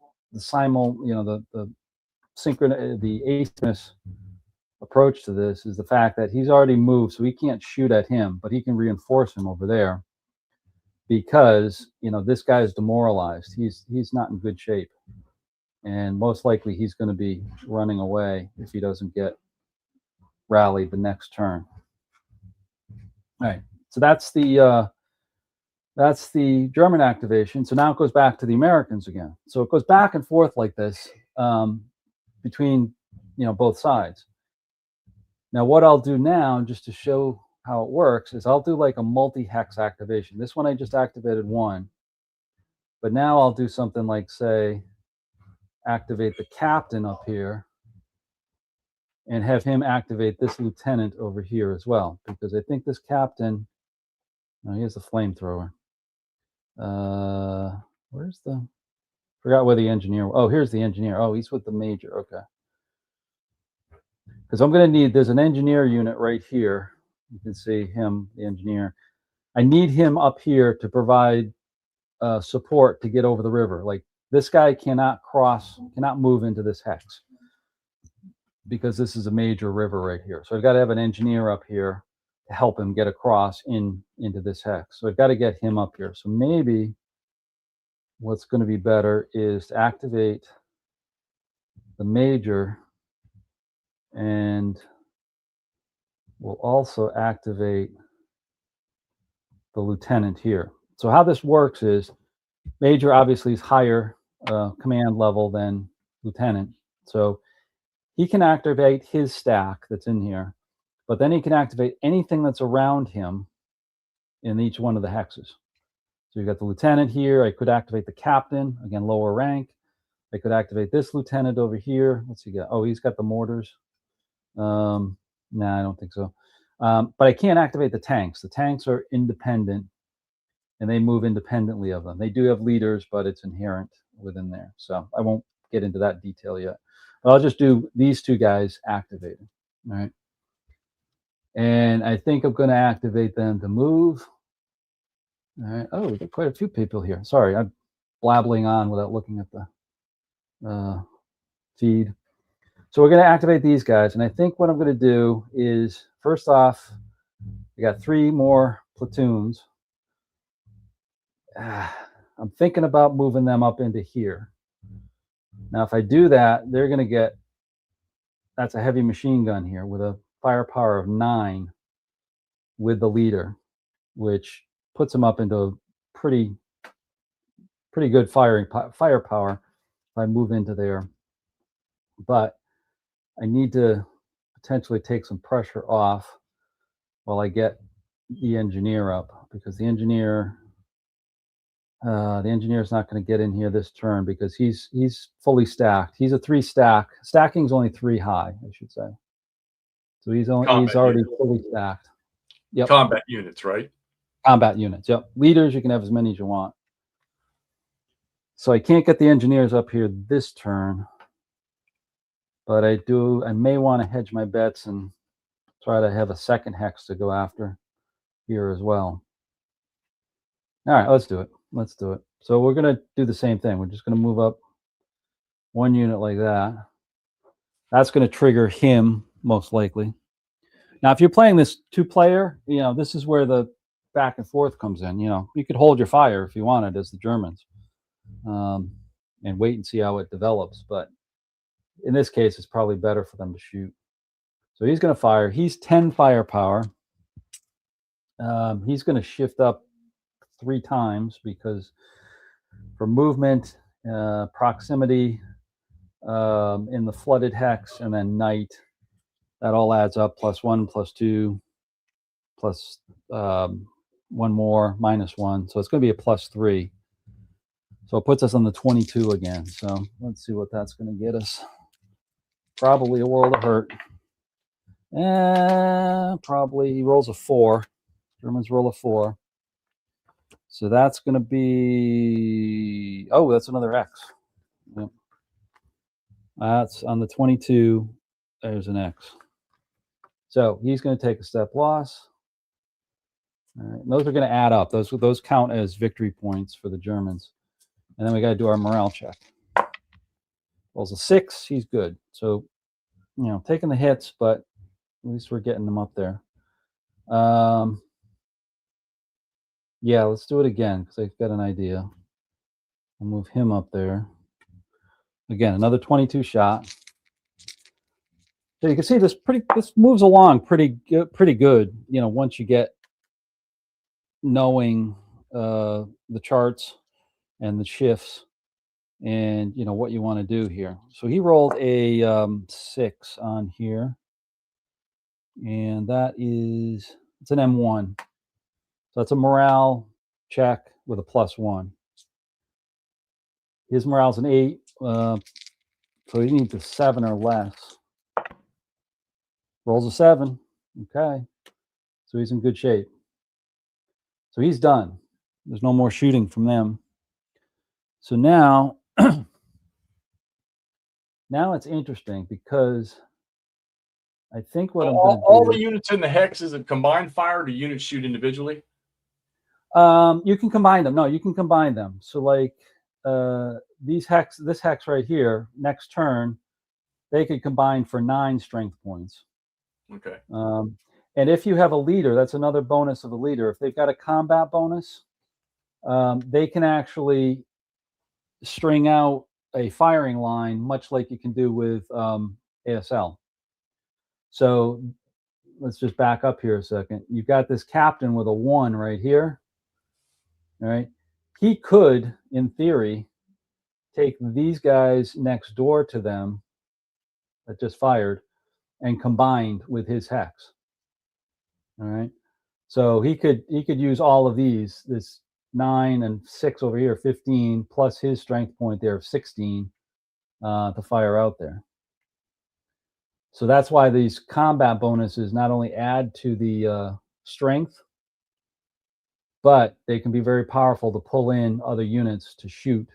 synchronous, the asynchronous approach to this is the fact that he's already moved, so he can't shoot at him, but he can reinforce him over there because this guy is demoralized. He's not in good shape, and most likely he's going to be running away if he doesn't get rallied the next turn. All right, so that's the German activation. So now it goes back to the Americans again. So it goes back and forth like this between both sides. Now what I'll do now, just to show how it works, is I'll do like a multi-hex activation. This one I just activated one, but now I'll do something like, say, activate the captain up here and have him activate this lieutenant over here as well, because I think this captain, no, he has a flamethrower. Where's the, forgot where the engineer, oh, here's the engineer. Oh, he's with the major. Okay. Because I'm going to need, there's an engineer unit right here. You can see him, the engineer. I need him up here to provide support to get over the river. Like this guy cannot move into this hex because this is a major river right here. So I've got to have an engineer up here to help him get across into this hex. So I've got to get him up here. So maybe what's going to be better is to activate the major, and we'll also activate the lieutenant here. So how this works is major obviously is higher command level than lieutenant. So he can activate his stack that's in here, but then he can activate anything that's around him in each one of the hexes. So you've got the lieutenant here. I could activate the captain, again, lower rank. I could activate this lieutenant over here. What's he got? Oh, he's got the mortars. No, I don't think so. But I can't activate the tanks. The tanks are independent, and they move independently of them. They do have leaders, but it's inherent within there. So I won't get into that detail yet. But I'll just do these two guys activated. All right. And I think I'm going to activate them to move. All right. Oh, we've got quite a few people here. Sorry, I'm blabbling on without looking at the feed. So we're going to activate these guys. And I think what I'm going to do is, first off, I got 3 more platoons. I'm thinking about moving them up into here. Now, if I do that, they're going to get, that's a heavy machine gun here with a firepower of 9 with the leader, which puts them up into pretty good firepower if I move into there. But I need to potentially take some pressure off while I get the engineer up, because the engineer is not going to get in here this turn because he's fully stacked. He's a 3 stack. Stacking's only 3 high, I should say. So he's already fully stacked. Yep. Combat units, right? Combat units. Yep. Leaders, you can have as many as you want. So I can't get the engineers up here this turn, but I may want to hedge my bets and try to have a second hex to go after here as well. All right, let's do it. Let's do it. So we're going to do the same thing. We're just going to move up 1 unit like that. That's going to trigger him most likely. Now, if you're playing this 2-player, this is where the back and forth comes in. You could hold your fire if you wanted as the Germans, and wait and see how it develops. But in this case, it's probably better for them to shoot. So he's going to fire. He's 10 firepower. He's going to shift up 3 times because for movement, proximity in the flooded hex, and then night, that all adds up, +1, +2, plus 1 more, -1. So it's going to be a +3. So it puts us on the 22 again. So let's see what that's going to get us. Probably a world of hurt. Probably he rolls a 4. Germans roll a 4. So that's going to be, oh, that's another X. Yep. That's on the 22. There's an X. So he's going to take a step loss. All right. And those are going to add up. Those count as victory points for the Germans. And then we got to do our morale check. Rolls a 6. He's good. So, taking the hits, but at least we're getting them up there. Yeah, let's do it again because I've got an idea. I'll move him up there. Again, another 22 shot. So you can see this moves along pretty good. Once you get knowing the charts and the shifts and what you want to do here. So he rolled a 6 on here, and it's an M1. So it's a morale check with a +1. His morale's an 8, so he needs a 7 or less. Rolls a 7. Okay. So he's in good shape. So he's done. There's no more shooting from them. So now, now it's interesting because I think what I'm going to do... All the units in the hex, is it combined fire, or do units shoot individually? You can combine them. No, you can combine them. So like this hex right here, next turn, they could combine for 9 strength points. Okay. And if you have a leader, that's another bonus of the leader. If they've got a combat bonus, they can actually string out a firing line, much like you can do with ASL. So let's just back up here a second. You've got this captain with a 1 right here. All right. He could, in theory, take these guys next door to them that just fired and combined with his hex. All right. So he could use all of these, this 9 and 6 over here, 15, plus his strength point there of 16 to fire out there. So that's why these combat bonuses not only add to the strength, but they can be very powerful to pull in other units to shoot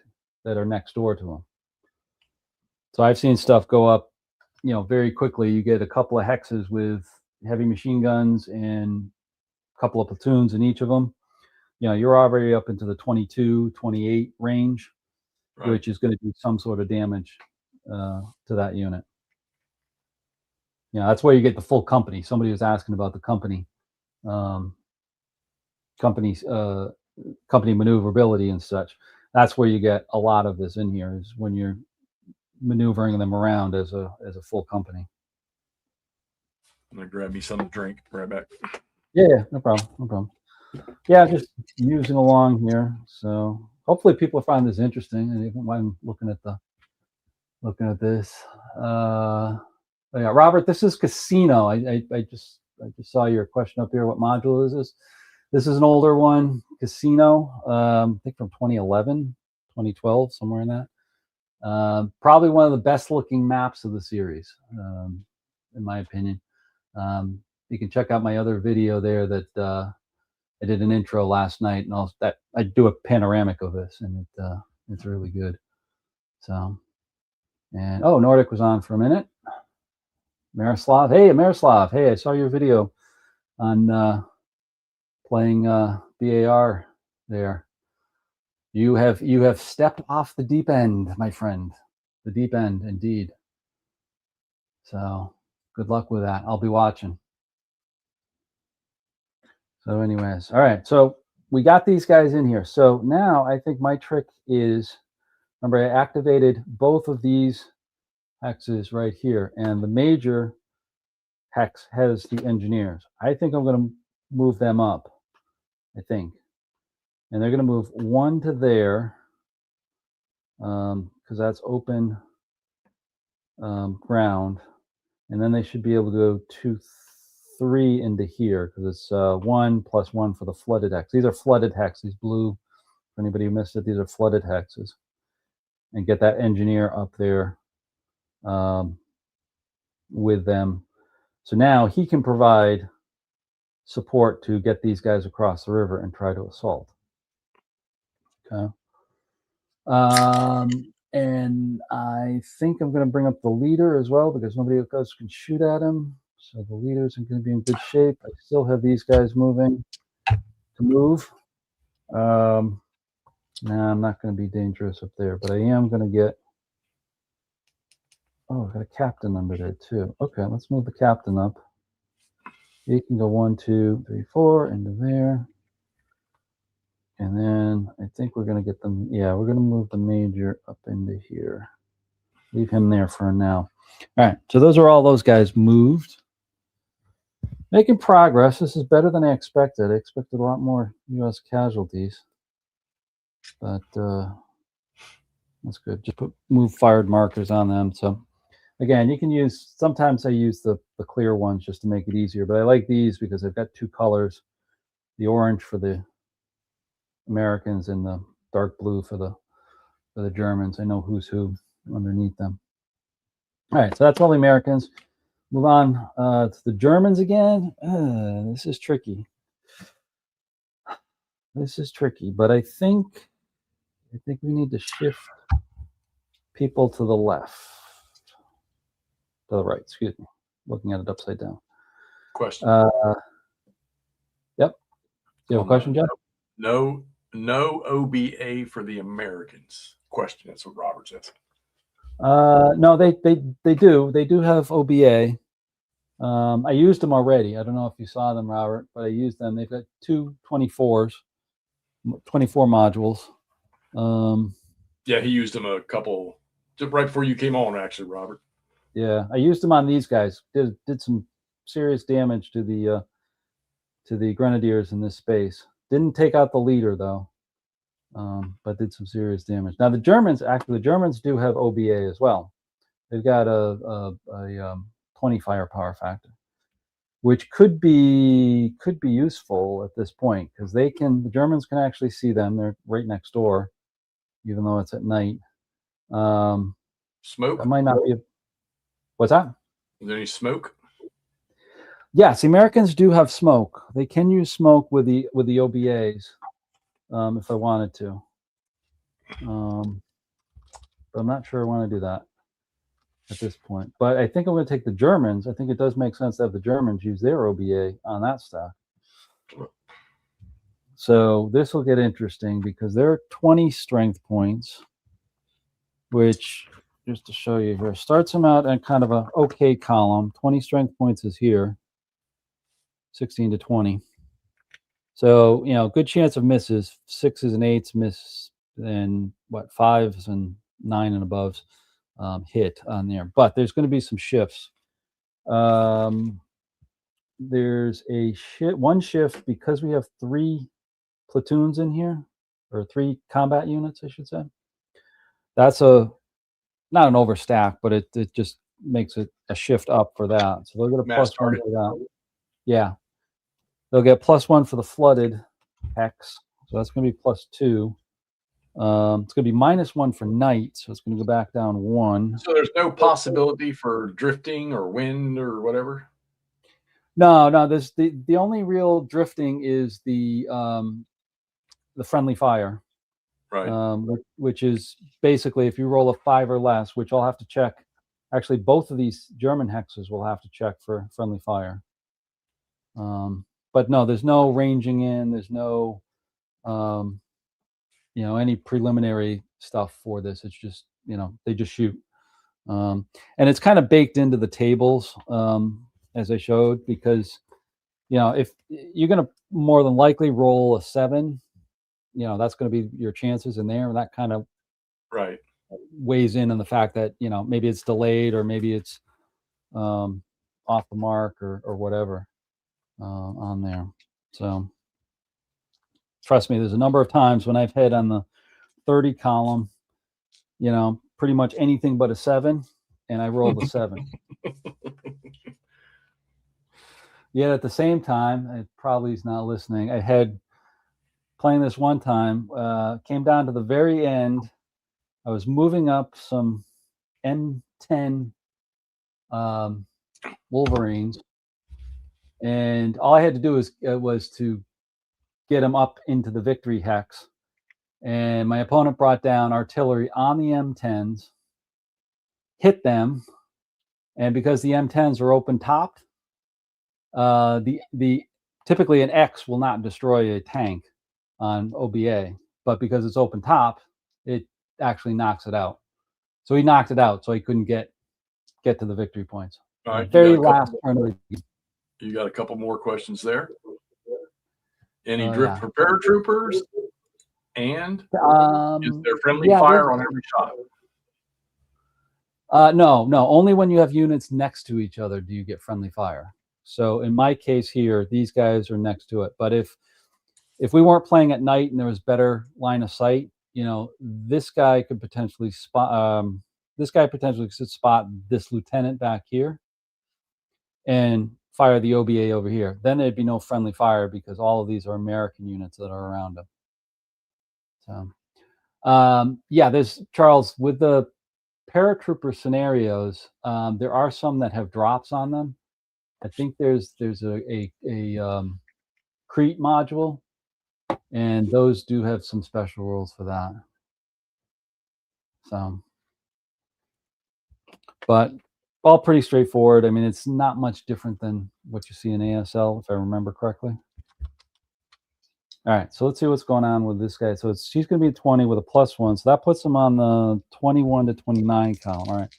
that are next door to them. So I've seen stuff go up, very quickly. You get a couple of hexes with heavy machine guns and a couple of platoons in each of them. You're already up into the 22, 28 range, right, which is going to do some sort of damage to that unit. That's where you get the full company. Somebody was asking about the company, company maneuverability and such. That's where you get a lot of this in here, is when you're maneuvering them around as a full company. I'm gonna grab me something to drink. Right back. Yeah, no problem. Yeah, just musing along here. So hopefully people find this interesting, and even when I'm looking at this. Yeah, Robert, this is Casino. I just saw your question up here. What module is this? This is an older one, Casino. I think from 2011, 2012, somewhere in that. Probably one of the best looking maps of the series, in my opinion. You can check out my other video there that I did an intro last night, and I do a panoramic of this, and it's really good. So, and Nordic was on for a minute. Miroslav, hey, I saw your video on playing BAR there. You have stepped off the deep end, my friend. The deep end, indeed. So good luck with that. I'll be watching. So anyways, all right. So we got these guys in here. So now I think my trick is, remember, I activated both of these hexes right here, and the major hex has the engineers. I think I'm going to move them up, I think. And they're going to move 1 to there, because that's open ground. And then they should be able to go 2, 3 into here, because it's 1 + 1 for the flooded hex. These are flooded hexes. These blue, for anybody who missed it, these are flooded hexes. And get that engineer up there with them. So now he can provide support to get these guys across the river and try to assault. Okay. And I think I'm going to bring up the leader as well, because nobody else can shoot at him. So the leaders are going to be in good shape. I still have these guys moving to move. Nah, I'm not going to be dangerous up there, but I am going to get... Oh, I got a captain under there too. Okay, let's move the captain up. He can go 1, 2, 3, 4 into there. And then I think we're going to get them. Yeah, we're going to move the major up into here. Leave him there for now. All right, so those are all those guys moved. Making progress. This is better than I expected. I expected a lot more U.S. casualties. But that's good. Just move fired markers on them. So again, you can use, sometimes I use the clear ones just to make it easier. But I like these because they've got 2 colors. The orange for the Americans and the dark blue for the Germans. I know who's who underneath them. All right, so that's all the Americans. Move on to the Germans again. This is tricky. But I think we need to shift people to the left, to the right. Excuse me, looking at it upside down. Question. Yep. You have a question, Jeff? No OBA for the Americans. Question. That's what Robert says. No, they do. They do have OBA. I used them already. I don't know if you saw them, Robert, but I used them. They've got two 24s, 24 modules. Yeah, he used them a couple just right before you came on, actually, Robert. Yeah, I used them on these guys. Did some serious damage to the Grenadiers in this space. Didn't take out the leader though, but did some serious damage. Now the Germans do have OBA as well. They've got a 20 firepower factor, which could be useful at this point because the Germans can actually see them. They're right next door, even though it's at night. Smoke? That might not be. What's that? Is there any smoke? Yes, the Americans do have smoke. They can use smoke with the OBAs if I wanted to. But I'm not sure I want to do that at this point. But I think I'm going to take the Germans. I think it does make sense to have the Germans use their OBA on that stuff. So this will get interesting because there are 20 strength points, which, just to show you here, starts them out in kind of a okay column. 20 strength points is here, 16 to 20. So, you know, good chance of misses. 6s and 8s miss, and what, 5s and 9 and aboves hit on there. But there's going to be some shifts. There's one shift because we have 3 platoons in here, or 3 combat units, I should say. That's not an overstack, but it just makes it a shift up for that. So they'll get a +1 for that. Yeah. They'll get +1 for the flooded hex. So that's going to be +2. It's going to be -1 for night. So it's going to go back down 1. So there's no possibility for drifting or wind or whatever? No. There's the only real drifting is the friendly fire. Right. Which is basically if you roll a 5 or less, which I'll have to check. Actually, both of these German hexes will have to check for friendly fire. But no, there's no ranging in. There's no, any preliminary stuff for this. It's just, they just shoot. And it's kind of baked into the tables, as I showed, because, if you're going to more than likely roll a 7, that's going to be your chances in there. And that kind of right weighs in on the fact that, maybe it's delayed or maybe it's off the mark or whatever on there. So trust me, there's a number of times when I've hit on the 30 column, pretty much anything but a 7, and I rolled a 7. Yet at the same time, it probably is not listening. I had playing this one time, came down to the very end. I was moving up some M10 Wolverines, and all I had to do was to get them up into the victory hex. And my opponent brought down artillery on the M10s, hit them, and because the M10s are open topped, the typically an X will not destroy a tank on OBA, but because it's open top, it actually knocks it out. So he knocked it out, so he couldn't get to the victory points. All right, very last turn of the game. You got a couple more questions there. Any drift for paratroopers? And is there friendly fire on every shot? No. Only when you have units next to each other do you get friendly fire. So in my case here, these guys are next to it. But if we weren't playing at night and there was better line of sight, this guy could potentially spot. This guy potentially could spot this lieutenant back here and fire the OBA over here. Then there'd be no friendly fire because all of these are American units that are around him. So, there's Charles with the paratrooper scenarios. There are some that have drops on them. I think there's a Crete module, and those do have some special rules for that. So, but all pretty straightforward. I mean, it's not much different than what you see in ASL, if I remember correctly. All right, so let's see what's going on with this guy. So she's going to be 20 with a +1, so that puts him on the 21 to 29 column. All right,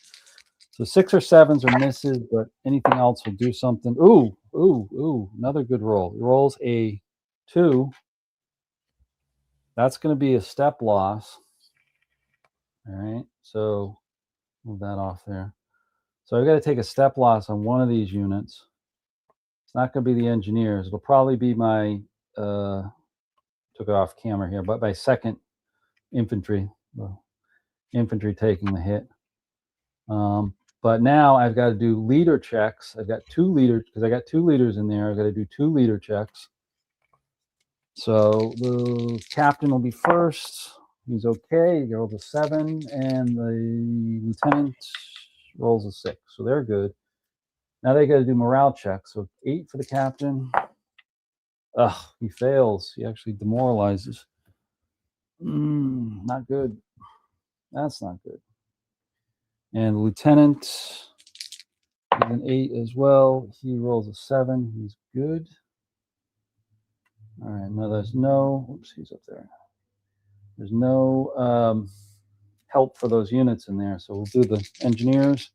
So 6 or 7s are misses, but anything else will do something. Ooh, ooh, ooh, another good roll. He rolls a 2. That's going to be a step loss. All right, so move that off there. So I've got to take a step loss on one of these units. It's not going to be the engineers. It'll probably be my, took it off camera here, but my 2nd infantry, the infantry taking the hit. But now I've got to do leader checks. I've got 2 leaders, because I got 2 leaders in there. I've got to do 2 leader checks. So the captain will be first. He's okay. He rolls a 7, and the lieutenant rolls a 6. So they're good. Now they got to do morale checks. So 8 for the captain. Ugh, he fails. He actually demoralizes. Not good. That's not good. And the lieutenant is an 8 as well. He rolls a 7. He's good. All right. Now there's no. Oops, he's up there. There's no help for those units in there. So we'll do the engineers.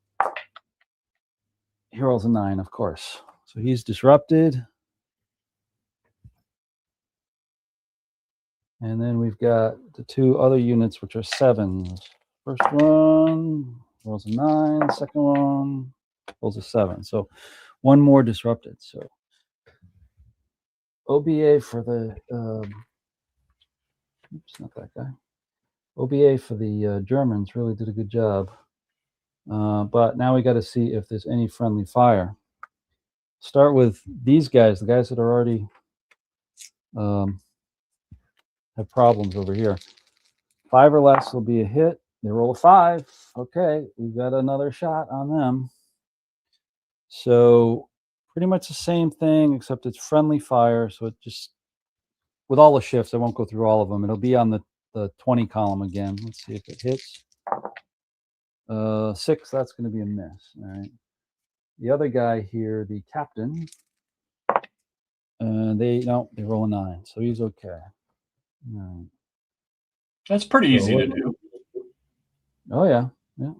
He rolls a 9, of course. So he's disrupted. And then we've got the 2 other units, which are 7s. First one rolls a 9. Second one rolls a 7. So one more disrupted. So OBA for the, oops, not that guy. OBA for the Germans really did a good job. But now we got to see if there's any friendly fire. Start with these guys, the guys that are already have problems over here. 5 or less will be a hit. They roll a 5. Okay, we've got another shot on them. So pretty much the same thing, except it's friendly fire. So it just, with all the shifts, I won't go through all of them. It'll be on the 20 column again. Let's see if it hits. 6, that's going to be a miss. All right. The other guy here, the captain, they roll a 9, so he's okay. All right. That's pretty easy to do. Oh yeah, yeah.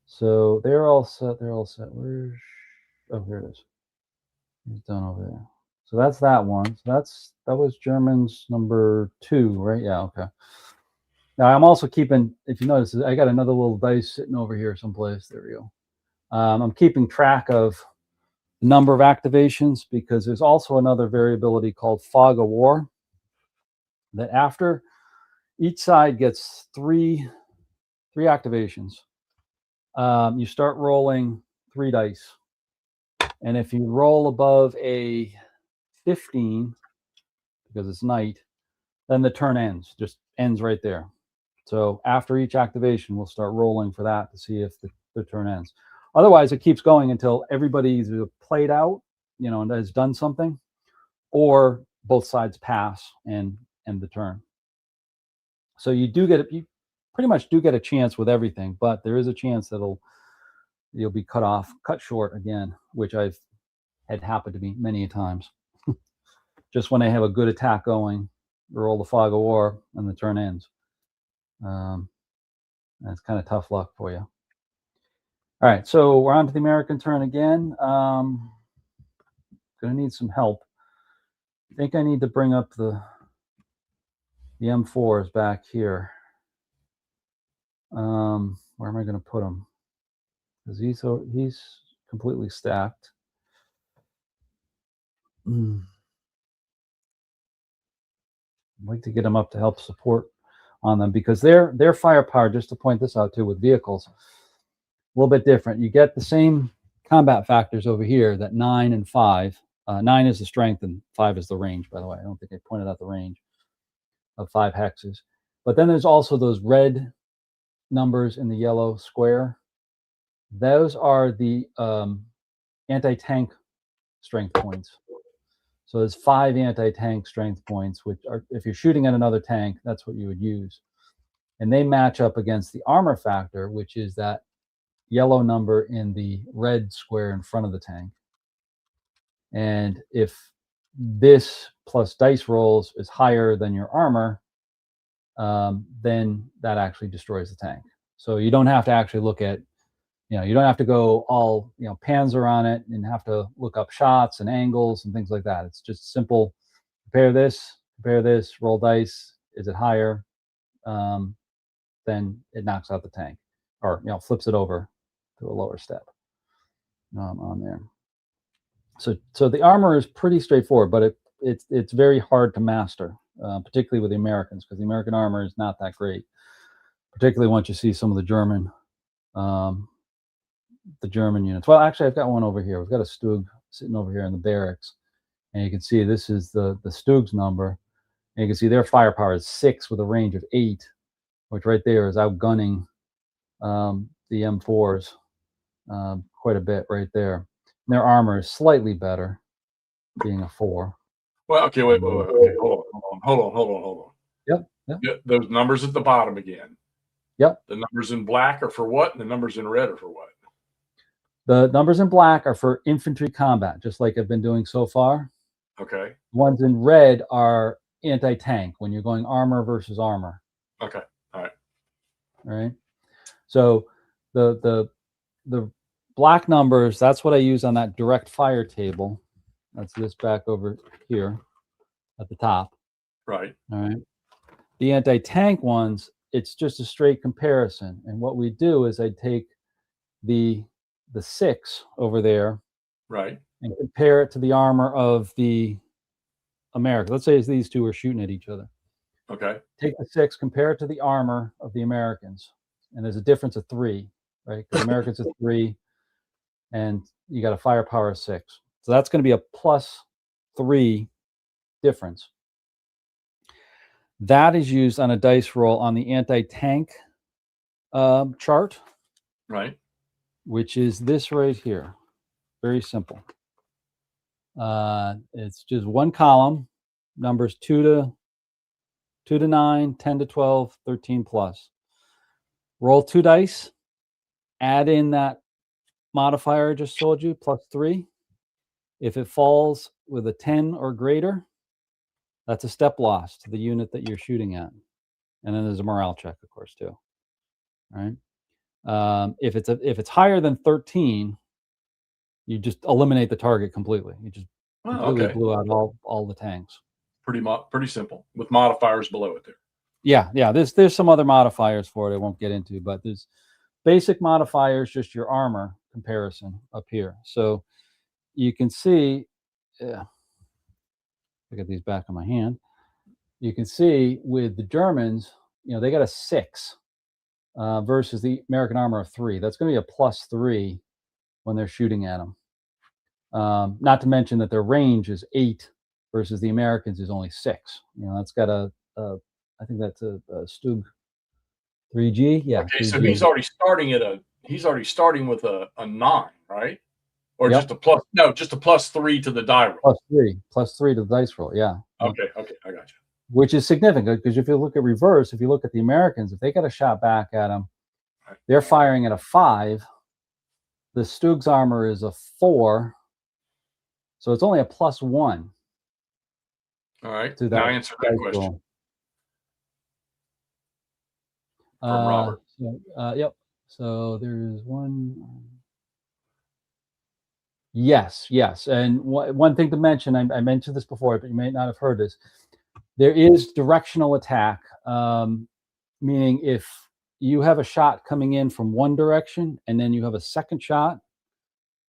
So they're all set. They're all set. Where's? Oh, here it is. He's done over there. So that's that one. So that was German's number 2, right? Yeah. Okay. Now I'm also keeping. If you notice, I got another little dice sitting over here someplace. There we go. I'm keeping track of the number of activations because there's also another variability called fog of war. That after each side gets three activations, you start rolling 3 dice. And if you roll above a 15, because it's night, then the turn ends, just ends right there. So after each activation, we'll start rolling for that to see if the turn ends. Otherwise, it keeps going until everybody's played out, and has done something, or both sides pass and end the turn. So you pretty much do get a chance with everything, but there is a chance that you'll be cut short again, which I've had happened to me many times. Just when I have a good attack going, roll the fog of war and the turn ends. That's kind of tough luck for you. All right, so we're on to the American turn again. Gonna need some help. I think I need to bring up the M4s back here. Where am I going to put him? Because he's completely stacked. I'd like to get him up to help support on them because their firepower, just to point this out too, with vehicles, a little bit different. You get the same combat factors over here, that 9 and 5. 9 is the strength and 5 is the range, by the way. I don't think I pointed out the range of 5 hexes. But then there's also those red numbers in the yellow square. Those are the anti-tank strength points. So there's 5 anti-tank strength points, which are, if you're shooting at another tank, that's what you would use. And they match up against the armor factor, which is that yellow number in the red square in front of the tank. And if this plus dice rolls is higher than your armor, then that actually destroys the tank. So you don't have to actually look at You don't have to go all, Panzer on it and have to look up shots and angles and things like that. It's just simple. Compare this, roll dice. Is it higher? Then it knocks out the tank, or flips it over to a lower step on there. So the armor is pretty straightforward, but it's very hard to master, particularly with the Americans, because the American armor is not that great. Particularly once you see some of the German units. Well, actually, I've got one over here. We've got a Stug sitting over here in the barracks, and you can see this is the Stug's number. And you can see their firepower is 6 with a range of 8, which right there is outgunning the M4s quite a bit right there. And their armor is slightly better, being a 4. Well, okay, wait. Okay, hold on. Yep. Those numbers at the bottom again. Yep. The numbers in black are for what? And the numbers in red are for what? The numbers in black are for infantry combat, just like I've been doing so far. Okay. Ones in red are anti-tank, when you're going armor versus armor. Okay. All right. So the black numbers, that's what I use on that direct fire table. That's this back over here at the top. Right. All right. The anti-tank ones, it's just a straight comparison. And what we do is I take the 6 over there, right, and compare it to the armor of the Americans. Let's say these two are shooting at each other. Okay. Take the 6, compare it to the armor of the Americans, and there's a difference of 3, right? The Americans is 3, and you got a firepower of 6. So that's going to be a +3 difference. That is used on a dice roll on the anti-tank chart. Right. Which is this right here. Very simple. It's just one column, numbers 2 to 9, 10 to 12, 13 plus. Roll 2 dice, add in that modifier I just told you, +3. If it falls with a 10 or greater, that's a step loss to the unit that you're shooting at. And then there's a morale check, of course, too. All right. If it's higher than 13, you just eliminate the target completely. You just completely blew out all the tanks. Pretty simple, with modifiers below it there. Yeah. There's some other modifiers for it I won't get into, but there's basic modifiers, just your armor comparison up here. So you can see, I got these back on my hand. You can see with the Germans, they got a 6. Versus the American armor of 3. That's going to be a +3 when they're shooting at them. Not to mention that their range is 8 versus the Americans is only 6. That's got I think that's a Stug 3G. Yeah. Okay, 3G. so he's already starting with a 9, right? Or Yep. just a +3 to the die roll. +3 to the dice roll. Yeah. Okay, I got you. Which is significant, because if you look at reverse, if you look at the Americans, if they got a shot back at them, they're firing at a 5. The Stug's armor is a 4, so it's only a +1. All right. To Now answer that question. From Robert. Yep. So there's one. Yes. And one thing to mention, I mentioned this before, but you may not have heard this. There is directional attack, meaning if you have a shot coming in from one direction and then you have a second shot,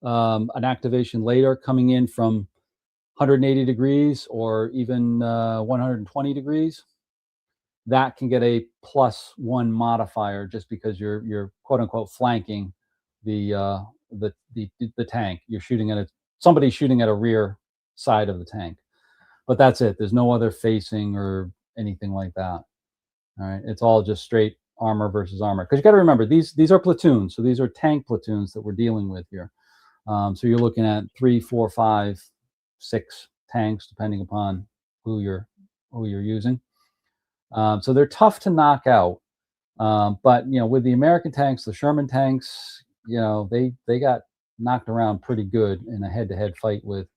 an activation later coming in from 180 degrees or even 120 degrees, that can get a +1 modifier just because you're quote unquote flanking the tank. You're shooting at somebody's shooting at a rear side of the tank. But that's it. There's no other facing or anything like that. All right. It's all just straight armor versus armor. Because you got to remember, these are platoons. So these are tank platoons that we're dealing with here. So you're looking at 3, 4, 5, 6 tanks, depending upon who you're using. So they're tough to knock out. But with the American tanks, the Sherman tanks, they got knocked around pretty good in a head-to-head fight with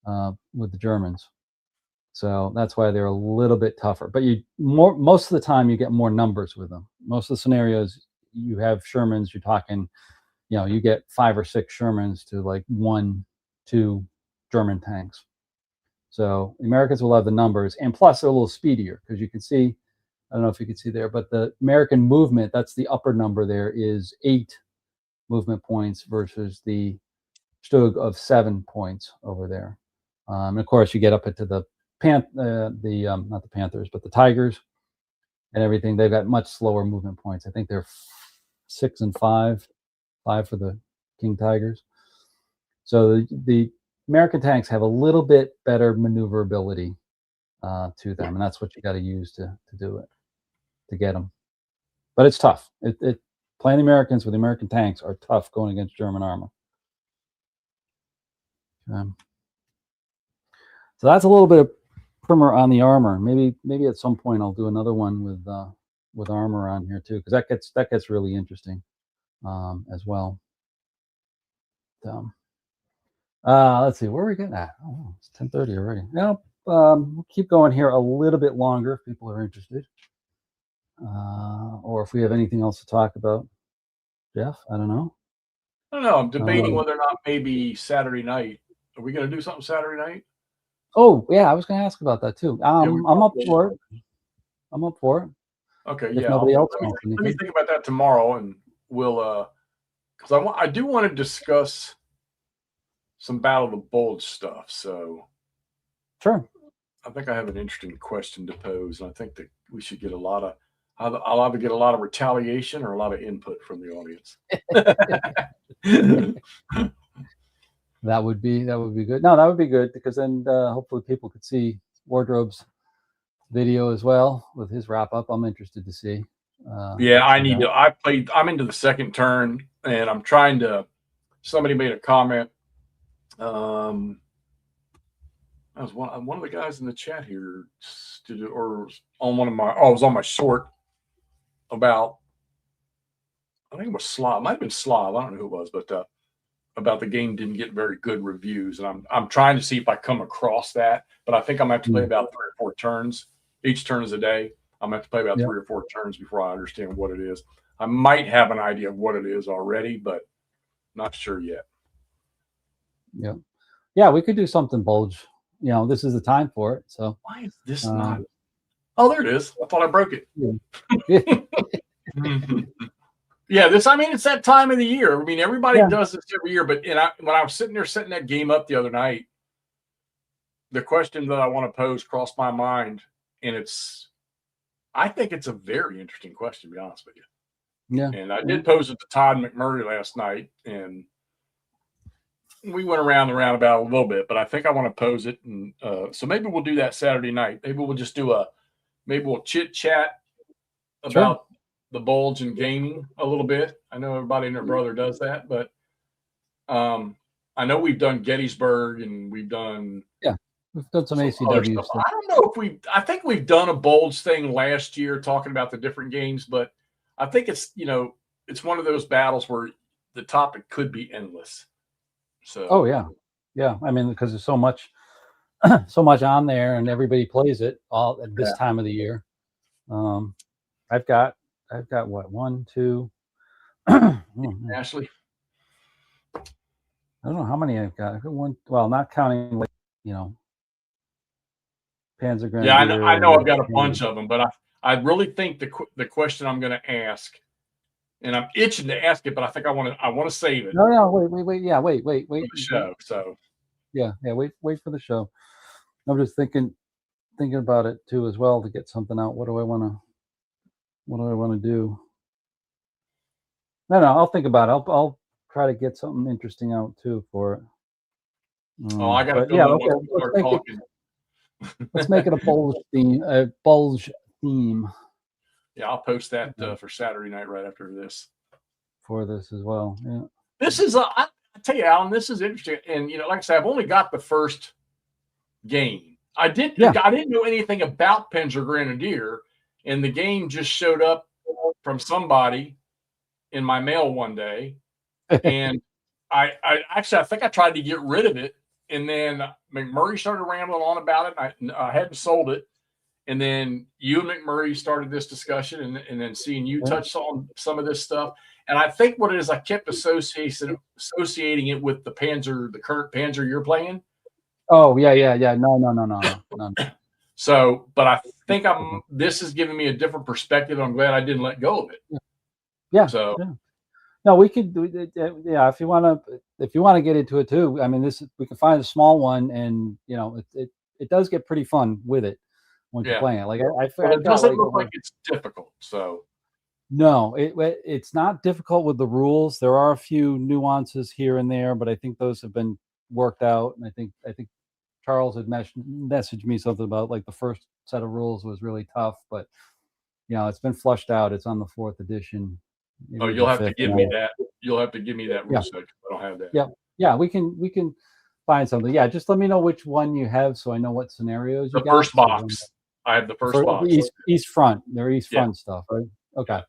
the Germans. So that's why they're a little bit tougher. But most of the time you get more numbers with them. Most of the scenarios you have Shermans, you're talking you get 5 or 6 Shermans to like 1, 2 German tanks. So the Americans will have the numbers, and plus they're a little speedier because you can see, I don't know if you can see there, but the American movement, that's the upper number there, is 8 movement points versus the Stug of 7 points over there. And of course, you get up into the not the Panthers, but the Tigers and everything. They've got much slower movement points. I think they're 6 and 5 for the King Tigers. So the American tanks have a little bit better maneuverability to them, and that's what you got to use to do it, to get them. But it's tough. Playing the Americans with the American tanks are tough going against German armor. So that's a little bit of primer on the armor. Maybe at some point I'll do another one with armor on here too, because that gets really interesting as well. Let's see, where are we getting at? Oh, it's 10:30 already. Now we'll keep going here a little bit longer if people are interested, or if we have anything else to talk about. Jeff, I don't know. I don't know. I'm debating whether or not maybe Saturday night. Are we going to do something Saturday night? Oh yeah, I was going to ask about that too. I'm up for it. I'm up for it. Okay, if yeah. Nobody else let wants me think about that tomorrow, and we'll because I do want to discuss some Battle of the Bulge stuff. So sure. I think I have an interesting question to pose, and I think that we should get I'll either get a lot of retaliation or a lot of input from the audience. That would be good. No, that would be good, because then hopefully people could see Wardrobe's video as well with his wrap up. I'm interested to see. Yeah, I need to. I'm into the second turn, and I'm trying to. Somebody made a comment. I was one of the guys in the chat here, or on one of my. Oh, it was on my short about. I think it was Slav. It might have been Slav. I don't know who it was, but about the game didn't get very good reviews, and I'm trying to see if I come across that. But I think I'm going to have to play about 3 or 4 turns. Each turn is a day. I'm going to have to play about 3 or 4 turns before I understand what it is. I might have an idea of what it is already, but not sure yet. Yeah, we could do something Bulge. This is the time for it. So why is this not? Oh, there it is. I thought I broke it. Yeah, it's that time of the year. I mean, everybody does this every year, but when I was sitting there setting that game up the other night, the question that I want to pose crossed my mind, and I think it's a very interesting question, to be honest with you. Yeah. And I did pose it to Todd McMurray last night, and we went around and around about it a little bit, but I think I want to pose it. And so maybe we'll do that Saturday night. Maybe we'll just maybe we'll chit chat about the Bulge and gaming a little bit. I know everybody and their brother does that, but I know we've done Gettysburg, and we've done some ACW stuff. I don't know if I think we've done a Bulge thing last year talking about the different games, but I think it's it's one of those battles where the topic could be endless. So yeah. I mean, because there's so much on there, and everybody plays it all at this time of the year. I've got what, 1, 2. Ashley, I don't know how many I've got. I've got 1. Well, not counting Panzer Grenadier. Yeah, I know I've got a bunch of them, but I really think the question I'm going to ask, and I'm itching to ask it, but I think I want to save it. No, wait. Yeah, wait. For the show. So yeah, wait for the show. I'm just thinking about it too as well to get something out. What do I want to do? No, I'll think about it. I'll try to get something interesting out too for it. I got to let's make it a Bulge theme. Yeah, I'll post that for Saturday night right after this. For this as well. Yeah. This is I tell you, Alan, this is interesting. And like I said, I've only got the first game. I didn't know anything about Panzer Grenadier, and the game just showed up from somebody in my mail one day. And I think I tried to get rid of it, and then McMurray started rambling on about it. I hadn't sold it. And then you and McMurray started this discussion, and then seeing you touch on some of this stuff. And I think what it is, I kept associating it with the Panzer, the current Panzer you're playing. Oh yeah. No. So, but I think this is giving me a different perspective. I'm glad I didn't let go of it. Yeah. So, yeah. No, we could do it. Yeah, if you want to get into it too. I mean, we can find a small one, and it does get pretty fun with it when you're playing it. Like it doesn't look like it's difficult. So no, it's not difficult with the rules. There are a few nuances here and there, but I think those have been worked out. And I think Charles had messaged me something about like the first set of rules was really tough, but it's been flushed out. It's on the 4th edition. You'll have to give me that. You'll have to give me that rule set. I don't have that. Yeah, we can find something. Yeah, just let me know which one you have so I know what scenarios you got. The first box. I have the first box. East front. They're east front stuff, right? Okay.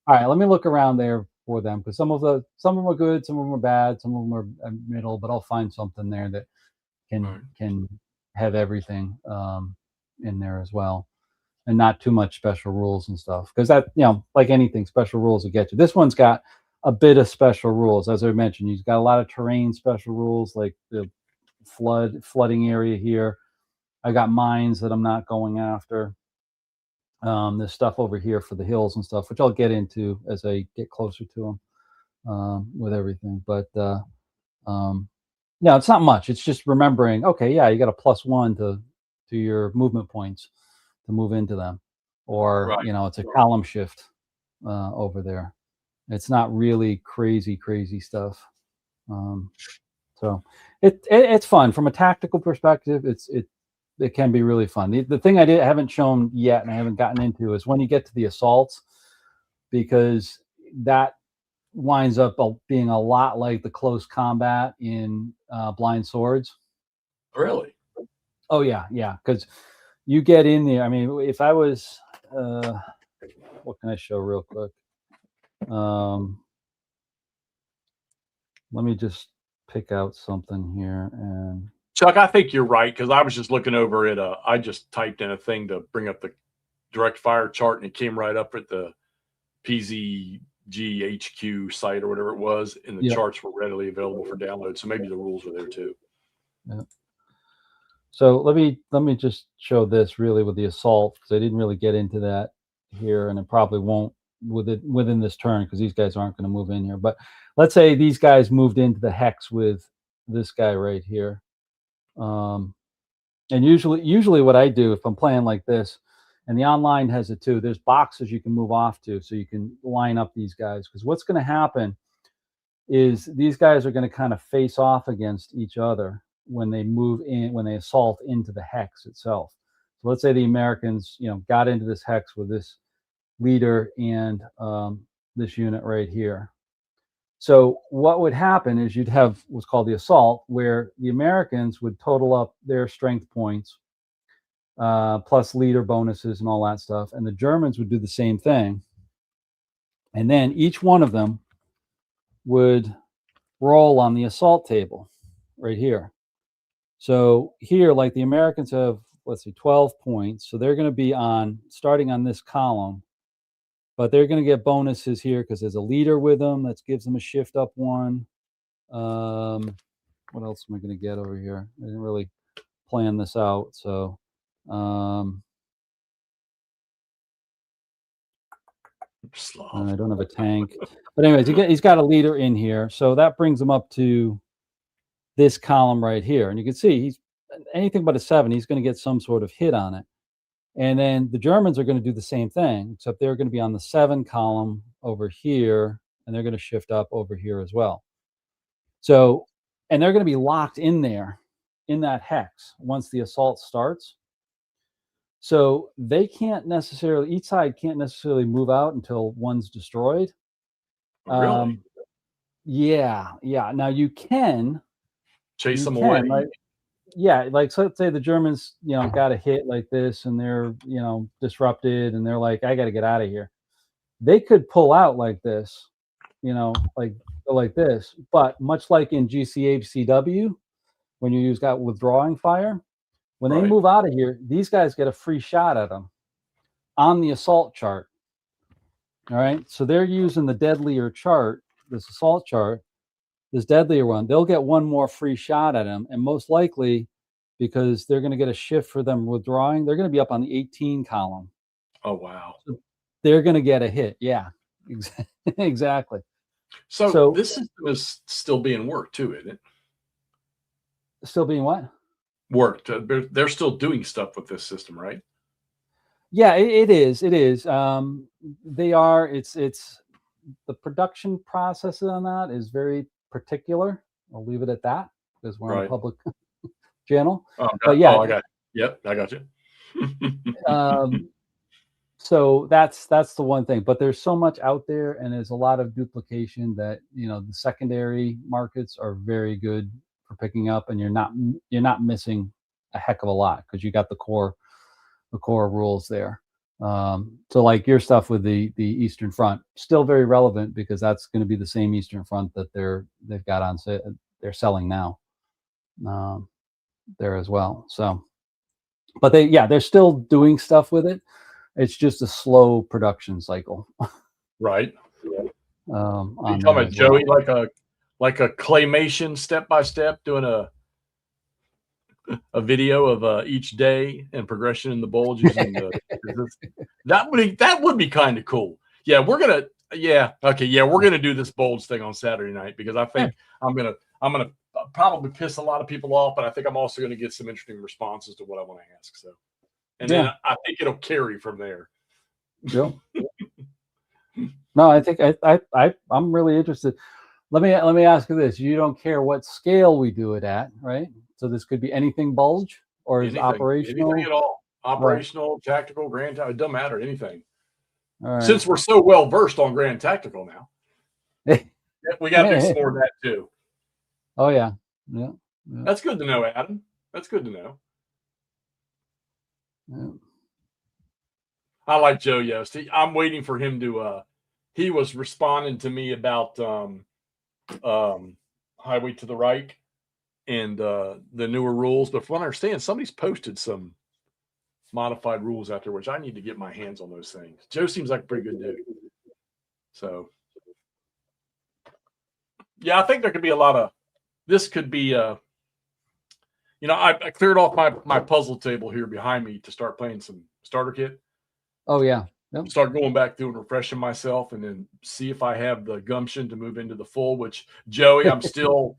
All right, let me look around there for them, because some of them are good, some of them are bad, some of them are middle, but I'll find something there that can have everything in there as well, and not too much special rules and stuff, because that, like anything, special rules will get you. This one's got a bit of special rules, as I mentioned. You've got a lot of terrain special rules, like the flooding area here. I got mines that I'm not going after. There's stuff over here for the hills and stuff, which I'll get into as I get closer to them with everything. But it's not much. It's just remembering, okay, yeah, you got a +1 to your movement points to move into them, or it's a column shift over there. It's not really crazy stuff. So it's fun from a tactical perspective. It can be really fun. The thing I haven't shown yet and I haven't gotten into is when you get to the assaults, because that winds up being a lot like the close combat in Blind Swords. Really? Oh yeah, because you get in there. I mean, if I was, what can I show real quick? Let me just pick out something here. And Chuck, I think you're right, because I was just looking over at I just typed in a thing to bring up the direct fire chart, and it came right up at the PZG HQ site or whatever it was, and the charts were readily available for download. So maybe the rules were there too. Yeah. So let me just show this really with the assault, because I didn't really get into that here, and it probably won't within this turn, because these guys aren't going to move in here. But let's say these guys moved into the hex with this guy right here. And usually what I do if I'm playing like this, and the online has it too, there's boxes you can move off to, so you can line up these guys, because what's going to happen is these guys are going to kind of face off against each other when they move in, when they assault into the hex itself. So let's say the Americans, got into this hex with this leader and this unit right here. So what would happen is you'd have what's called the assault, where the Americans would total up their strength points, plus leader bonuses and all that stuff. And the Germans would do the same thing. And then each one of them would roll on the assault table right here. So here, like the Americans have, 12 points. So they're going to be starting on this column. But they're going to get bonuses here because there's a leader with them that gives them a shift up 1. What else am I going to get over here? I didn't really plan this out, so I don't have a tank. But anyways, he's got a leader in here, so that brings him up to this column right here, and you can see he's anything but a 7. He's going to get some sort of hit on it. And then the Germans are going to do the same thing, except they're going to be on the 7 column over here, and they're going to shift up over here as well. So, and they're going to be locked in there in that hex once the assault starts. So they can't necessarily, each side can't necessarily move out until one's destroyed. Really? Yeah. Now you can chase them away. Like, yeah, like so let's say the Germans, got a hit like this, and they're, disrupted, and they're like, I got to get out of here. They could pull out like this, like this. But much like in GCHCW, when you got withdrawing fire, when they move out of here, these guys get a free shot at them on the assault chart. All right. So they're using the deadlier chart, this assault chart, this deadlier one. They'll get one more free shot at him. And most likely, because they're going to get a shift for them withdrawing, they're going to be up on the 18 column. Oh, wow. So they're going to get a hit. Yeah, exactly. So this system is still being worked too, isn't it? Still being what? Worked. They're still doing stuff with this system, right? Yeah, it is. It is. They are. It's the production process on that is very particular. I'll leave it at that because we're on a public channel. But yeah, I got you. Yep, I got you. So that's the one thing. But there's so much out there, and there's a lot of duplication that the secondary markets are very good for picking up, and you're not missing a heck of a lot because you got the core rules there. So like your stuff with the Eastern Front, still very relevant because that's going to be the same Eastern Front that they've got on they're selling now there as well. So, but they're still doing stuff with it. It's just a slow production cycle. Right. You talking about Joey, like a claymation step by step, doing a video of each day and progression in the bulge using that would be kind of cool. Yeah, we're gonna do this bulge thing on Saturday night because I think I'm gonna probably piss a lot of people off, but I think I'm also gonna get some interesting responses to what I want to ask. So, and then I think it'll carry from there. Yeah. No, I think I'm really interested. Let me ask you this: you don't care what scale we do it at, right? So this could be anything bulge, or is operational? Anything at all. Operational, tactical, grand tactical. It doesn't matter. Anything. All right. Since we're so well versed on grand tactical now, we got to do some more of that too. Oh yeah. That's good to know, Adam. That's good to know. Yeah. I like Joe Yost. I'm waiting for him to. He was responding to me about Highway to the Reich and the newer rules. But from what I understand, somebody's posted some modified rules out there, which I need to get my hands on those things. Joe seems like a pretty good dude. So, yeah, I think there could be a lot of. This could be. I cleared off my puzzle table here behind me to start playing some starter kit. Oh yeah. Yep. Start going back through and refreshing myself, and then see if I have the gumption to move into the full. Which, Joey, I'm still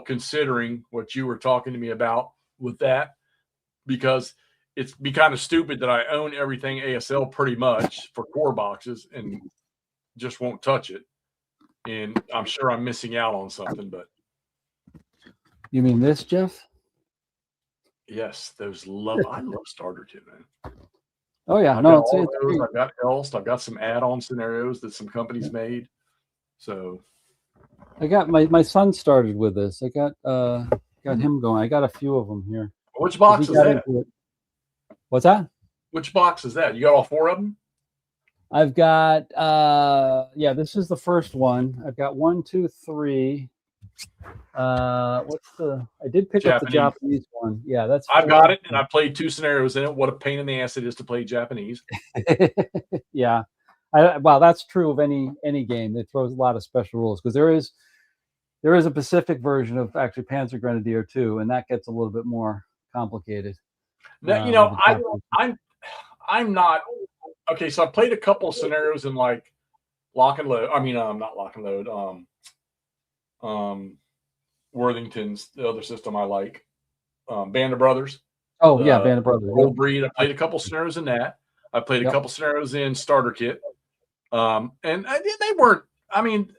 considering what you were talking to me about with that, because it's be kind of stupid that I own everything ASL pretty much for core boxes and just won't touch it. And I'm sure I'm missing out on something, but. You mean this, Jeff? Yes, I love starter kit, man. Oh yeah, I've got Elst. I've got some add-on scenarios that some companies made. So I got my son started with this. I got him going. I got a few of them here. Which box is that? What's that? Which box is that? You got all four of them? I've got this is the first one. I've got 1, 2, 3. I did pick up the Japanese one. Yeah, that's. I've got it, and I played 2 scenarios in it. What a pain in the ass it is to play Japanese. Yeah, well, that's true of any game that throws a lot of special rules, because there is a Pacific version of actually Panzer Grenadier too, and that gets a little bit more complicated. Now, I'm not okay. So I played a couple of scenarios in like Lock and Load. I mean, not Lock and Load. Worthington's the other system I like. Band of Brothers. Oh yeah, Band of Brothers. Old Breed. I played a couple scenarios in that. I played a couple scenarios in Starter Kit. And they weren't. I mean,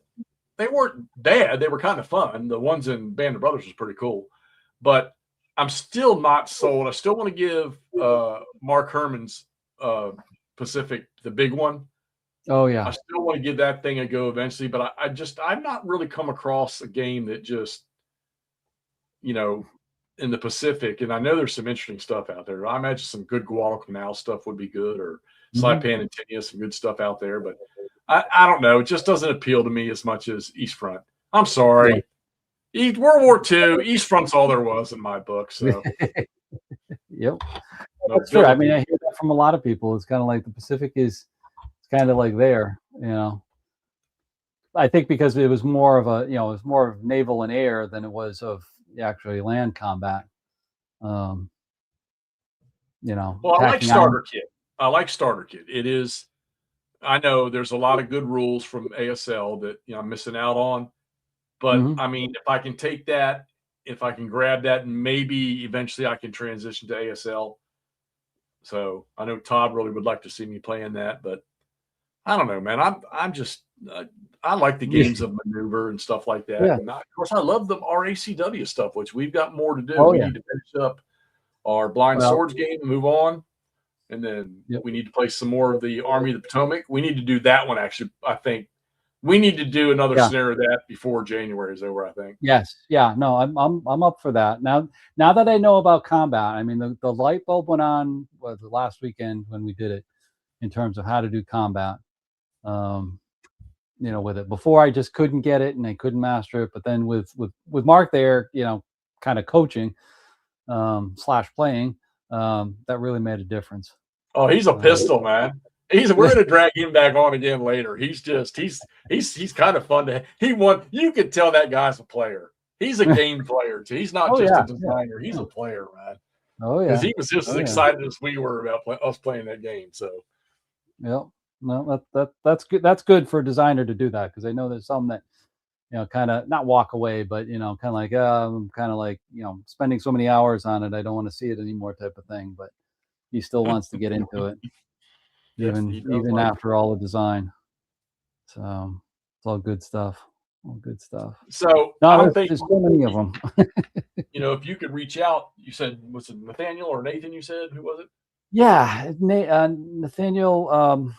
they weren't bad. They were kind of fun. The ones in Band of Brothers was pretty cool. But I'm still not sold. I still want to give Mark Herman's Pacific, the big one. Oh yeah. I still want to give that thing a go eventually, but I've not really come across a game that just, in the Pacific, and I know there's some interesting stuff out there. I imagine some good Guadalcanal stuff would be good, or Saipan and Tinia, some good stuff out there, but I don't know. It just doesn't appeal to me as much as East Front. I'm sorry. Yeah. World War II, East Front's all there was in my book. So, yep. That's true. I mean, I hear that from a lot of people. It's kind of like the Pacific is it's kind of like there, I think because it was more of it was more of naval and air than it was of actually land combat. Well, I like attacking starter kit. I like starter kit. It is. I know there's a lot of good rules from ASL that I'm missing out on, but I mean, if I can take that, if I can grab that, and maybe eventually I can transition to ASL. So I know Todd really would like to see me playing that, but I don't know, man. I'm just I like the games of maneuver and stuff like that. Yeah. And of course, I love the RACW stuff, which we've got more to do. Oh, we yeah. need to finish up our Blind Swords game and move on. And then we need to play some more of the Army of the Potomac. We need to do that one, actually. I think we need to do another scenario of that before January is over, I think. Yes. Yeah. No, I'm up for that. Now that I know about combat, I mean, the light bulb went on the last weekend when we did it in terms of how to do combat. With it before, I just couldn't get it and I couldn't master it. But then with Mark there, kind of coaching / playing, that really made a difference. Oh, he's a pistol, man. We're going to drag him back on again later. He's kind of fun you could tell that guy's a player. He's a game player too. He's not just a designer. He's a player, man. Oh yeah. Because he was just as excited as we were about us playing that game. So yep. No, that's good. That's good for a designer to do that, because I know there's some that kind of not walk away, but kind of like I'm kind of like spending so many hours on it, I don't want to see it anymore type of thing. But he still wants to get into it, even after all the design. So it's all good stuff. All good stuff. So there's so many of them. If you could reach out, you said, was it Nathaniel or Nathan? You said, who was it? Yeah, Nathaniel